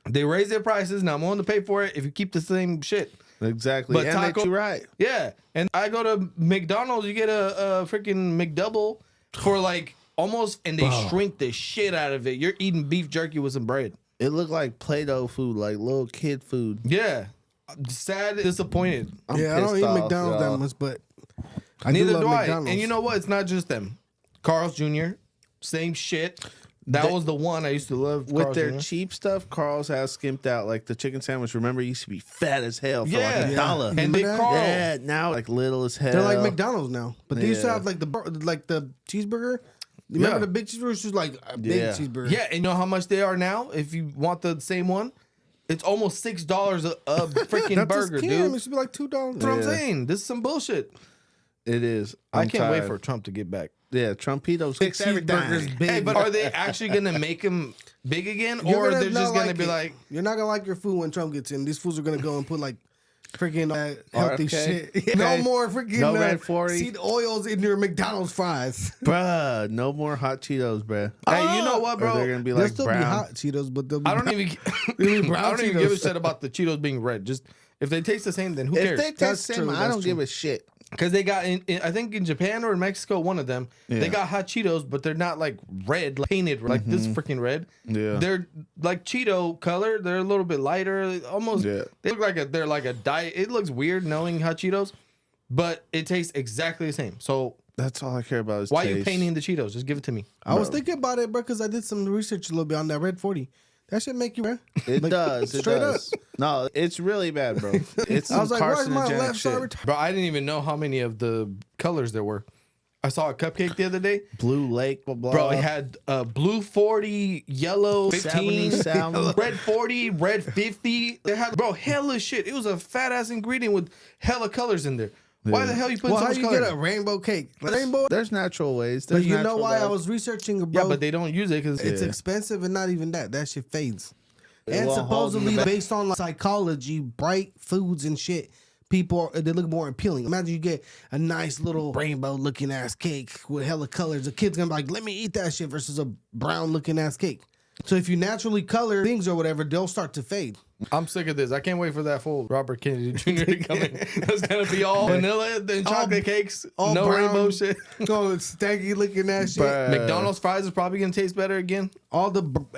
They raise their prices. Now I'm willing to pay for it if you keep the same shit. Exactly. But And taco- you're right. Yeah, and I go to McDonald's. You get a freaking McDouble for like almost, and they shrink the shit out of it. You're eating beef jerky with some bread. It looked like Play-Doh food, like little kid food. Yeah, I'm sad, disappointed. I'm Yeah, I don't pissed eat off, McDonald's y'all. that much, but I Neither love do I. McDonald's. And you know what? It's not just them. Carl's Jr. Same shit. That was the one I used to love. With Carl's their Jr. cheap stuff, Carl's has skimped out. Like the chicken sandwich, remember, it used to be fat as hell for Yeah. like $1. And Remember Big that? Carl. Yeah, now like little as hell. they're like McDonald's now, but they used to Yeah. have like the cheeseburger. Remember Yeah. the big cheeseburger? It's just like a big Yeah. cheeseburger. Yeah, and you know how much they are now? If you want the same one, it's almost $6 a freaking That's burger, a scam. dude. It should be like $2. That's what I'm Yeah. saying. This is some bullshit. It is. I I'm can't wait tired. for Trump to get back. Yeah, Trumpitos fix Cheeseburgers everything. big. Hey, but are they actually gonna make him big again, You're or gonna they're not just gonna like be it. like, You're not gonna like your food when Trump gets in. These fools are gonna go and put like freaking healthy RFK? shit. No more freaking No red 40? seed oils in your McDonald's fries. Bruh, no more hot Cheetos, bruh. hey, you know what, Or they're bro? gonna be They'll like still brown. be hot Cheetos, but they'll be I don't even, Really brown I don't even give a Cheetos. shit about the Cheetos being red. Just if they taste the same, then who If cares? they That's taste the same, true, I that's don't true. give a shit. Because they got I think in Japan or in Mexico, one of them, Yeah. they got hot Cheetos, but they're not like red, like painted like this freaking red. Yeah. They're like Cheeto color. They're a little bit lighter, almost. Yeah. They look like they're like a diet. It looks weird knowing hot Cheetos, but it tastes exactly the same. So That's all I care about is why are you taste. painting the Cheetos? Just give it to me. I was thinking about it, bro, because I did some research a little bit on that Red 40. That should make you, bro. It Like, does. It straight does. No, it's really bad, bro. It's I some was like, why is my carcinogenic left shit. side Bro, I didn't even know how many of the colors there were. I saw a cupcake the other day. Blue Lake, blah blah. Bro, it had blue 40, yellow 15, 77. red 40, red 50. They had, bro, hella shit. It was a fat ass ingredient with hella colors in there. Why the hell you put Well, so how much you color? get a rainbow cake? Rainbow. There's natural ways. But There's you know natural why I dyes. was researching, bro? Yeah, but they don't use it because It's expensive and not even that. That shit fades. And won't hold in the supposedly back. based on like psychology, bright foods and shit, people they look more appealing. Imagine you get a nice little rainbow looking ass cake with hella colors. The kid's gonna be like, let me eat that shit versus a brown looking ass cake. So if you naturally color things or whatever, they'll start to fade. I'm sick of this. I can't wait for that full Robert Kennedy Jr. to come in. That's gonna be all vanilla and chocolate cakes, all no brown. rainbow shit. Oh, it's stanky looking ass shit. Bruh. McDonald's fries is probably gonna taste better again.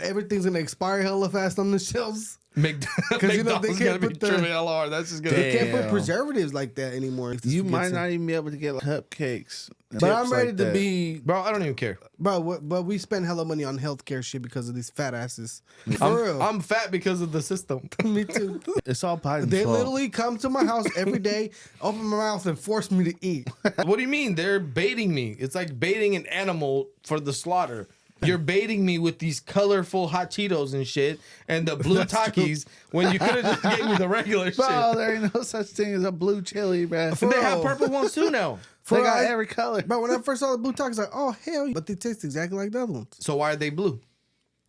Everything's gonna expire hella fast on the shelves. McDonald's you know, they gonna can't be put the- trimming LR. That's just gonna. They can't put Damn. preservatives like that anymore. if this You gets might in. not even be able to get like, cupcakes. But I'm tips ready like to that. be, Bro, I don't even care. but we spend hella money on healthcare shit because of these fat asses. For real. I'm fat because of the system. Me too. It's all Biden's They fault. literally come to my house every day, open my mouth, and force me to eat. What do you mean? They're baiting me. It's like baiting an animal for the slaughter. You're baiting me with these colorful hot Cheetos and shit and the blue Takis when you could have just gave me the regular Bro, shit. there ain't no such thing as a blue chili, man. And they have purple ones too now. They For got I- every color. But when I first saw the blue tacos, I was like, oh, hell yeah. But they taste exactly like the other ones. So why are they blue?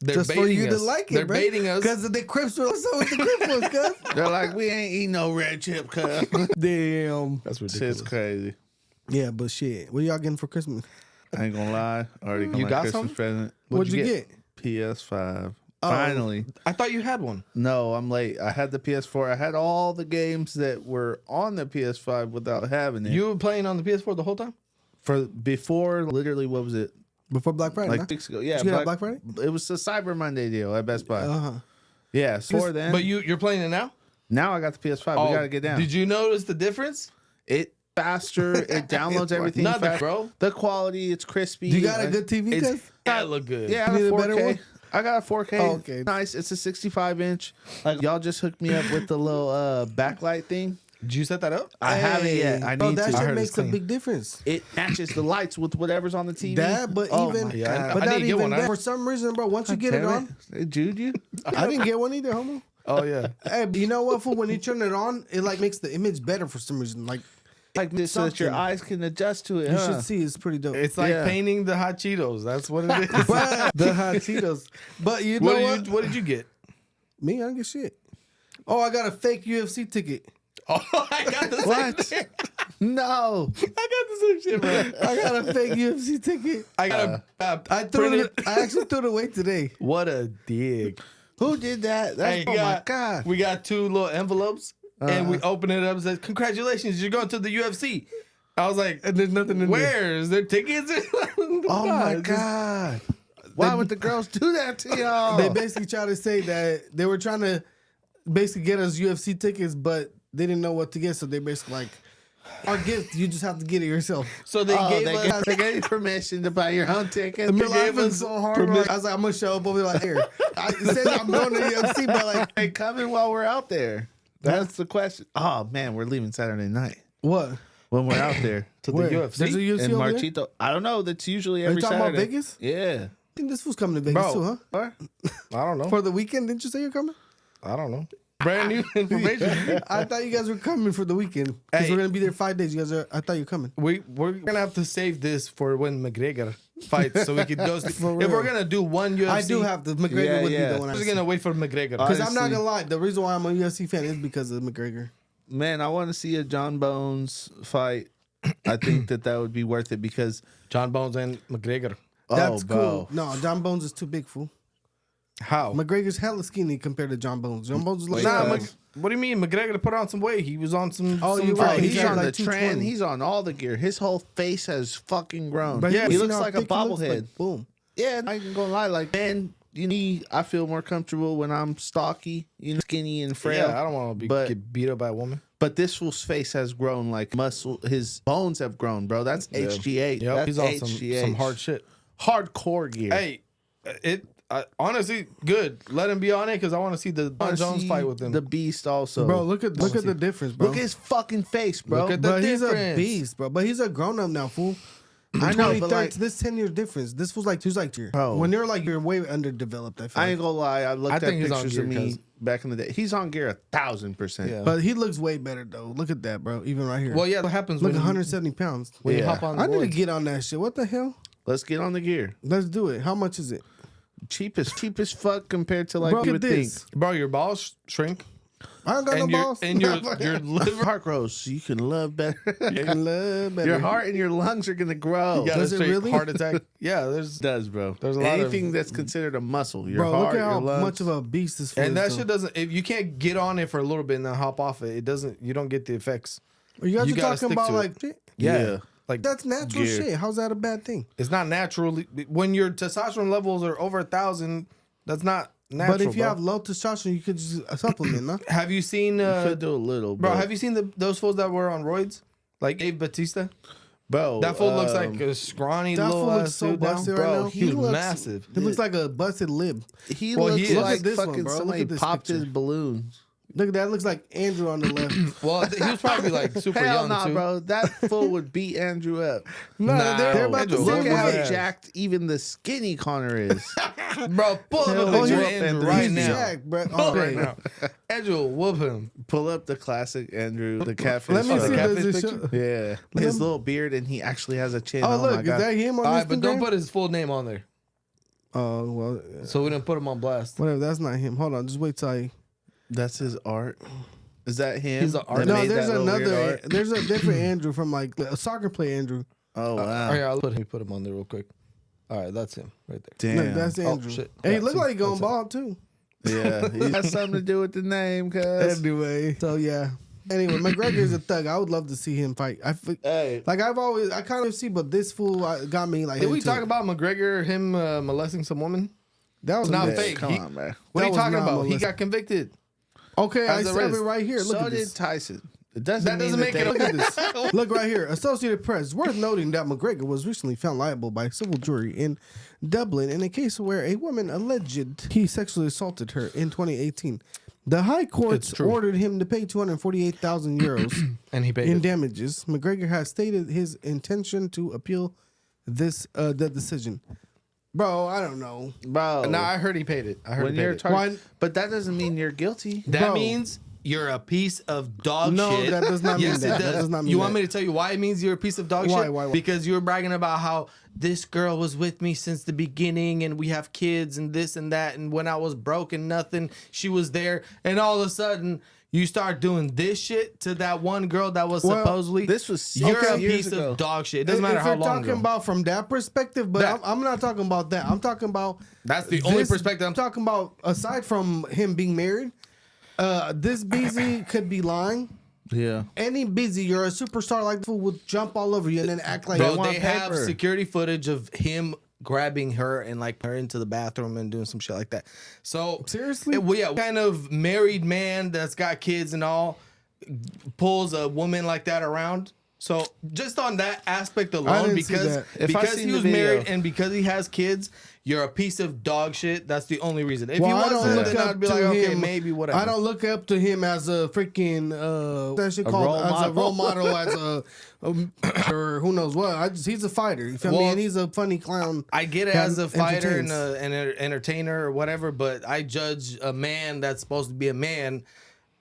They're Just baiting for you us. to like it, They're bro. baiting us. Because the Crips were so with the Crips was, cuz. They're like, we ain't eating no red chip, cuz. Damn. That's Shit's crazy. Yeah, but shit. What y'all getting for Christmas? I ain't gonna lie. I already got You my got Christmas something? present. What'd you get? PS5. Oh. Finally. I thought you had one. No, I'm late. I had the PS4. I had all the games that were on the PS5 without having it. You were playing on the PS4 the whole time? For before, literally, what was it? Before Black Friday, Like huh? 6 weeks ago. Yeah, Did you get it Black Friday? It was a Cyber Monday deal at Best Buy. Uh-huh. Yeah, so then. But you're playing it now? Now I got the PS5. We gotta get down. Did you notice the difference? It faster. It downloads everything Nothing, fast. bro. The quality, it's crispy. You got a good TV, It's- cuz? That look good. Yeah, I You got need a better 4K. one? I got a 4K. Oh, okay. Nice. It's a 65-inch. Like y'all just hooked me up with the little backlight thing. Did you set that up? I haven't yet. I Bro, need that to. I shit heard makes it's a clean. big difference. It matches the lights with whatever's on the TV. That, but Oh even, my Yeah, God. but I not need to get even one. that. For some reason, bro, once you get it Damn on, They Jude you? I didn't get one either, homo. Oh yeah. Hey, but you know what, fool? When you turn it on, it like makes the image better for some reason. Like Like this, so that your Something. eyes can adjust to it. you huh? should see, it's pretty dope. It's like Yeah. painting the hot Cheetos. That's what it is. the hot Cheetos. But you know what? What did you get? Me, I don't get shit. Oh, I got a fake UFC ticket. Oh, I got the same What? thing. No. I got the same shit, bro. I got a fake UFC ticket. I got I threw it. I actually threw it away today. What a dig. Who did that? That's, Hey, oh my God. We got 2 little envelopes and we open it up and said, congratulations, you're going to the UFC. I was like, And there's nothing in there. where? Is there tickets? Oh my God. Why would the girls do that to y'all? They basically tried to say that they were trying to basically get us UFC tickets, but they didn't know what to get. So they basically like, our gift, you just have to get it yourself. So they gave us. they gave you permission to buy your own ticket. The gave laughing us so hard. Like, I was like, I'm gonna show up over there like here. I said I'm going to the UFC, but like, Hey, coming while we're out there. That's the question. Oh man, we're leaving Saturday night what? when we're out there To the Where? UFC? There's a UFC in over there? Marchito. I don't know. That's usually Are you every talking Saturday. about Vegas? Yeah. I think this fool's coming to Vegas Bro. too, huh? I don't know. For the weekend, didn't you say you're coming? I don't know. Brand new information. I thought you guys were coming for the weekend because Hey. we're gonna be there 5 days. You guys are. I thought you were coming. We're gonna have to save this for when McGregor fights, so we could go. If real. we're gonna do one UFC, I do have the McGregor Yeah, would yeah. be the one. I'm I just gonna wait for McGregor. because I'm not honestly- gonna lie. The reason why I'm a UFC fan is because of McGregor. Man, I want to see a John Bones fight. I think that would be worth it because John Bones and McGregor. That's bro. cool. No, John Bones is too big, fool. How? McGregor's hella skinny compared to John Bones. John Bones is like, Nah, Nah, what do you mean? McGregor put on some weight. He was on some. Oh, some you're Oh, right. he's He's on like the trend. 220. He's on all the gear. His whole face has fucking grown. But Yeah, he you looks know how like a thick he looks? bobblehead. Like, boom. Yeah, I ain't gonna lie. Like, man, I feel more comfortable when I'm stocky, skinny and frail. Yeah, I don't want to But- get beat up by a woman. But this fool's face has grown like muscle. His bones have grown, bro. That's HGH. Yep, That's he's on HGH. some hard shit. hardcore gear. Hey, honestly good. Let him be on it because I want to see the I John wanna Jones see fight with him. the beast also. Bro, look at the difference, bro. Look at his fucking face, bro. Look at the But he's a difference. beast, bro. But he's a grown up now, fool. I know, but 23rd, like, this 10 year difference. This was like, Bro. when you're like, you're way underdeveloped. I feel I like. ain't gonna lie. I looked I at think he's on pictures gear of me back in the day. He's on gear 1,000%. Yeah. But he looks way better though. Look at that, bro. Even right here. Well, yeah, what happens Look, when 170 pounds. when you Yeah. hop on the I need to boards. get on that shit. What the hell? Let's get on the gear. Let's do it. How much is it? Cheap as fuck compared to like Bro, you look would at think. this. Bro, your balls shrink. I don't got And no your balls. and your liver. Heart grows so you can love better. You can love better. Your heart and your lungs are gonna grow. You got a Does it straight really? heart attack. Yeah, there's It does, bro. There's a lot of- anything that's considered a muscle. Your Bro, heart, look at how your lungs. much of a beast this fool and is, that though. shit doesn't. If you can't get on it for a little bit and then hop off it, it doesn't. You don't get the effects. You guys you are gotta talking stick about to it. like shit? Yeah. Like That's natural Gear. shit. How's that a bad thing? it's not natural when your testosterone levels are over 1,000. That's not natural. But if you bro. have low testosterone, you could just supplement, no? have you seen You could do a little, bro? but- Have you seen those fools that were on roids, like Dave Batista? bro? That fool looks like a scrawny that little fool looks ass so dude now. busted right Bro, now. he was looks- massive. He looks like a busted lip. he Well, looks he is. Look like at this one, fucking bro. Look somebody at this popped picture. his balloons. Look at that. Looks like Andrew on the left. Well, he was probably like super Hell young nah, too. bro. That fool would beat Andrew up. No, Nah, they're about Andrew, the Look same at how weight. Yeah. jacked even the skinny Connor is. Bro, pull Hell, up a picture he of whoop Andrew Andrew. right He's now. jacked, bro. Pull Oh, right now. Andrew will whoop him. Pull up the classic Andrew, the catfish. Let me Oh, the see. catfish Does it picture? show? Yeah, his little beard, and he actually has a chin. Oh, my look. Is God. that him on All Instagram? right, but don't put his full name on there, Oh, well, so we didn't put him on blast. whatever. That's not him. Hold on. Just wait till I... That's his art. Is that him? He's an that artist. No, made there's that little weird another... art? There's a different Andrew from like a soccer player Andrew. Oh wow! Oh, yeah, let me put him on there real quick. All right, that's him right there. Damn. Look, that's Andrew. shit. Hey, he Yeah, look see, like he going that's it. bald too. Yeah, he has something to do with the name, cuz. Anyway, so yeah. Anyway, McGregor's a thug. I would love to see him fight. Hey, I kind of see, but this fool got me like. Did we into talk it. about McGregor him molesting some woman? that? Was It's not mixed. fake. come He- on, man. What That are you was talking not about? He molesting. got convicted. Okay, I As a have it risk. right here. Look So at did this. Tyson. It doesn't That doesn't mean make it. Look at this. Look right here. Associated Press. Worth noting that McGregor was recently found liable by a civil jury in Dublin in a case where a woman alleged he sexually assaulted her in 2018. The High Courts It's true. ordered him to pay 248,000 euros And he paid in it. damages. McGregor has stated his intention to appeal this the decision. Bro, I don't know. bro. No, I heard he paid it. I heard when he paid you're it. targeted, but that doesn't mean you're guilty. That Bro. means you're a piece of dog No, shit. that does not mean yes, that. it That does. does not mean you want that. me to tell you why it means you're a piece of dog Why, shit? why? Because you were bragging about how this girl was with me since the beginning and we have kids and this and that. And when I was broke and nothing, she was there. And all of a sudden, you start doing this shit to that one girl that was Well, supposedly. this was You're okay a years piece ago. of dog shit. It doesn't matter if how you're long talking ago. about from that perspective, but That- I'm not talking about that. I'm talking about That's the only this- perspective I'm talking about. Aside from him being married, this busy could be lying. Yeah. Any busy, you're a superstar like fool would jump all over you and then act like Bro, you want they have paper. security footage of him grabbing her and like her into the bathroom and doing some shit like that. So Seriously? what kind of married man that's got kids and all pulls a woman like that around? So just on that aspect alone, didn't see because that. If I because seen he the was video- married and because he has kids, you're a piece of dog shit. That's the only reason. If Well, he I don't wasn't, look then up I'd be to like, okay, him. maybe whatever. I don't look up to him as a freaking that shit called role as a model. role model, as or who knows what. He's a fighter. You feel me? Well, And he's a funny clown. I get it that as a fighter and entertains. an entertainer or whatever, but I judge a man that's supposed to be a man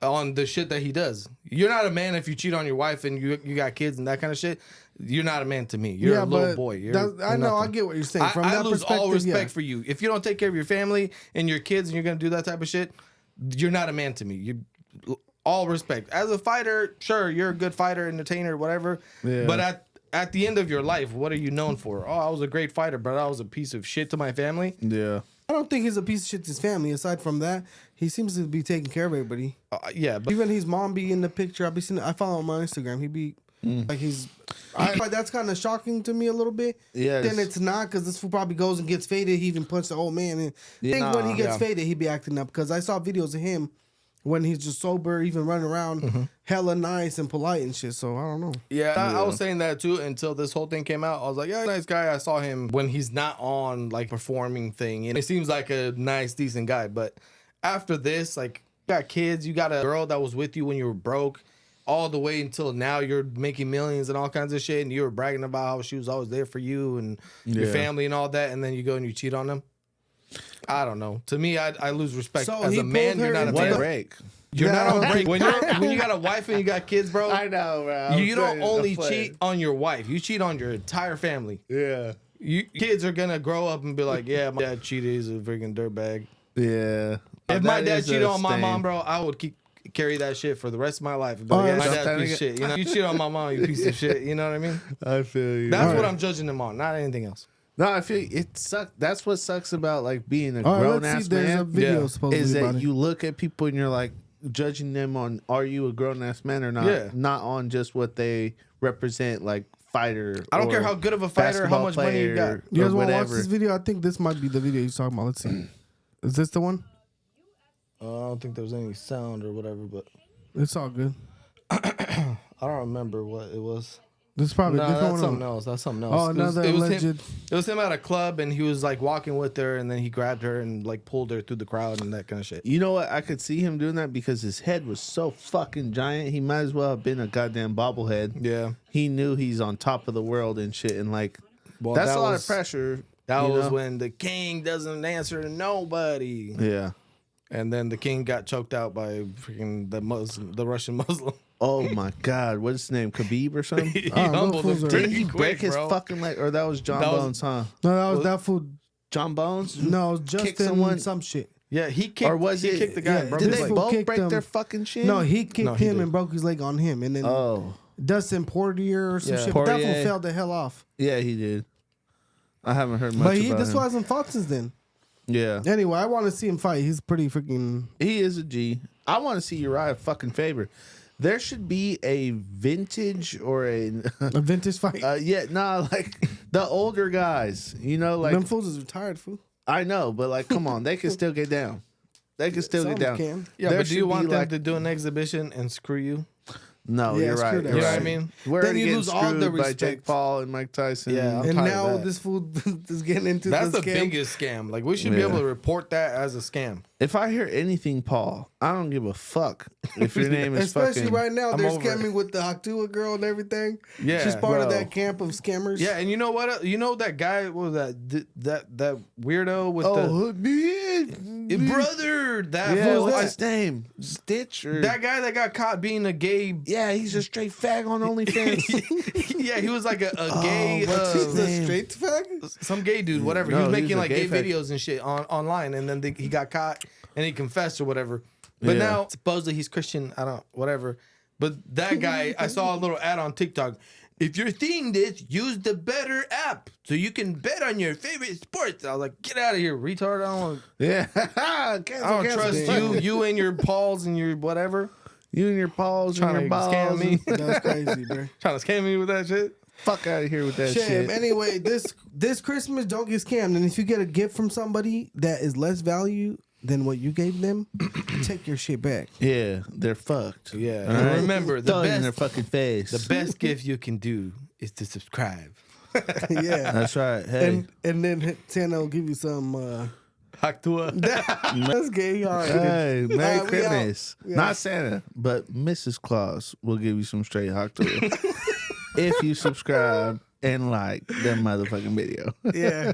on the shit that he does. You're not a man if you cheat on your wife and you got kids and that kind of shit. You're not a man to me. You're a little boy. You're I know. I nothing. get what you're saying. From I that lose all perspective, respect yeah. for you. If you don't take care of your family and your kids and you're gonna do that type of shit, you're not a man to me. You all respect. As a fighter, sure, you're a good fighter, entertainer, whatever. Yeah. But at the end of your life, what are you known for? Oh, I was a great fighter, but I was a piece of shit to my family. Yeah. I don't think he's a piece of shit to his family. Aside from that, he seems to be taking care of everybody. Yeah, but Even his mom be in the picture. I follow him on Instagram. He be like that's kind of shocking to me a little bit. Yes. Then it's not because this fool probably goes and gets faded. He even punched the old man. And I think when he gets faded, he be acting up. Because I saw videos of him when he's just sober, even running around, hella nice and polite and shit. So I don't know. yeah, I was saying that too until this whole thing came out. I was like, yeah, nice guy. I saw him when he's not on like performing thing, and it seems like a nice, decent guy. But after this, like, you got kids, you got a girl that was with you when you were broke, all the way until now you're making millions and all kinds of shit, and you were bragging about how she was always there for you and your Yeah. family and all that, and then you go and you cheat on them. I don't know. To me, I lose respect So as he a man. pulled You're her not a into man. the- break. You're not on break. When No. you got a wife and you got kids, bro. I know, bro. You don't only cheat on your wife. You cheat on your entire family. Yeah. You kids are gonna grow up and be like, yeah, my dad cheated. He's a freaking dirtbag. Yeah. If my That dad is cheated a on my stain. mom, bro, I would carry that shit for the rest of my life. And be like, Oh, yeah, my that's dad's a piece of shit. You know, you cheat on my mom, you piece of shit. You know what I mean? I feel you. That's what Alright. I'm judging them on, not anything else. No, I feel it sucks. That's what sucks about like being a All right, grown let's ass see. There's a man. video Yeah. supposedly Is about that it. you look at people and you're like judging them on are you a grown ass man or not? Yeah. Not on just what they represent, like fighter. I don't care or how good of a fighter, how basketball much money you got. player You guys or want to watch whatever. this video? I think this might be the video he's talking about. Let's see. Is this the one? I don't think there was any sound or whatever, but It's all good. I don't remember what it was. This is probably a No, different that's one. something else. That's something else. Oh, another it was alleged. him. It was him at a club, and he was like walking with her, and then he grabbed her and like pulled her through the crowd and that kind of shit. You know what? I could see him doing that because his head was so fucking giant. He might as well have been a goddamn bobblehead. Yeah. He knew he's on top of the world and shit, and like Well, that's that a lot was- of pressure. That you was know? when the king doesn't answer to nobody, Yeah. and then the king got choked out by freaking the Russian Muslim. Oh my God, what's his name? Khabib or something? He Oh, humbled those him are- pretty Didn't he quick, break his bro. fucking leg? Or that was John That was- Bones, huh? No, that was that fool. John Bones? No, it was Kicked Justin someone? some shit. Yeah, he kicked. Or was he it? kicked the guy? yeah, and broke Did his they leg. fool both kicked break him. their fucking shit? No, he kicked No, he him did. and broke his leg on him, and then Oh, Dustin Poirier or some Yeah. shit. But that fool Poirier. fell the hell off. yeah, he did. I haven't heard much But he about this him. fool hasn't fought since then. Yeah, Anyway, I want to see him fight. He's pretty freaking. he is a G. I want to see Uriah fucking Faber. There should be a vintage or a A vintage fight. like the older guys. You know, like Them fools is retired, fool. I know, but like, come on, they can still get down. They can still Some get down. can. Yeah, There but do you should want be, them like- to do an exhibition and screw you? No, Yeah, you're screw right. that You're You know right. what I mean? We're Then already you getting lose all the screwed by respect. Jake Paul and Mike Tyson. Yeah, I'm And tired of now that. this fool is getting into That's the scam. biggest scam. Like we should be Yeah. able to report that as a scam. If I hear anything, Paul, I don't give a fuck if your name is Especially fucking. right now, I'm they're over it. scamming with the Haktua girl and everything. Yeah, she's part of bro. that camp of scammers. Yeah, and you know what? You know that guy what was that weirdo with Oh, the brother. That yeah, fool, what's his name? Stitch or that guy that got caught being a gay. yeah, he's a straight fag on OnlyFans. Yeah, he was like a gay. what's his He's a name? straight fag. Some gay dude, whatever. No, he was he making was a like gay gay fag. videos and shit online, and then he got caught and he confessed or whatever. But Yeah. now supposedly he's Christian. I don't whatever. But that guy, I saw a little ad on TikTok. If you're seeing this, use the better app so you can bet on your favorite sports. I was like, get out of here, retard. yeah, I don't trust you and your Pauls and your whatever. You and your paws and Trying your to balls. scam me. That's crazy, bro. Trying to scam me with that shit. Fuck out of here with that Shit. shit. Anyway, this Christmas, don't get scammed. And if you get a gift from somebody that is less value than what you gave them, take your shit back. Yeah, they're fucked. Yeah. All And right? remember, the Throw it in best- their fucking face. The best gift you can do is to subscribe. Yeah. That's right. Hey, And then Santa will give you some. Haktua. That's gay. All right. hey, Merry We out. Christmas. We Not out. Santa, but Mrs. Claus will give you some straight hot to it if you subscribe and like that motherfucking video. Yeah.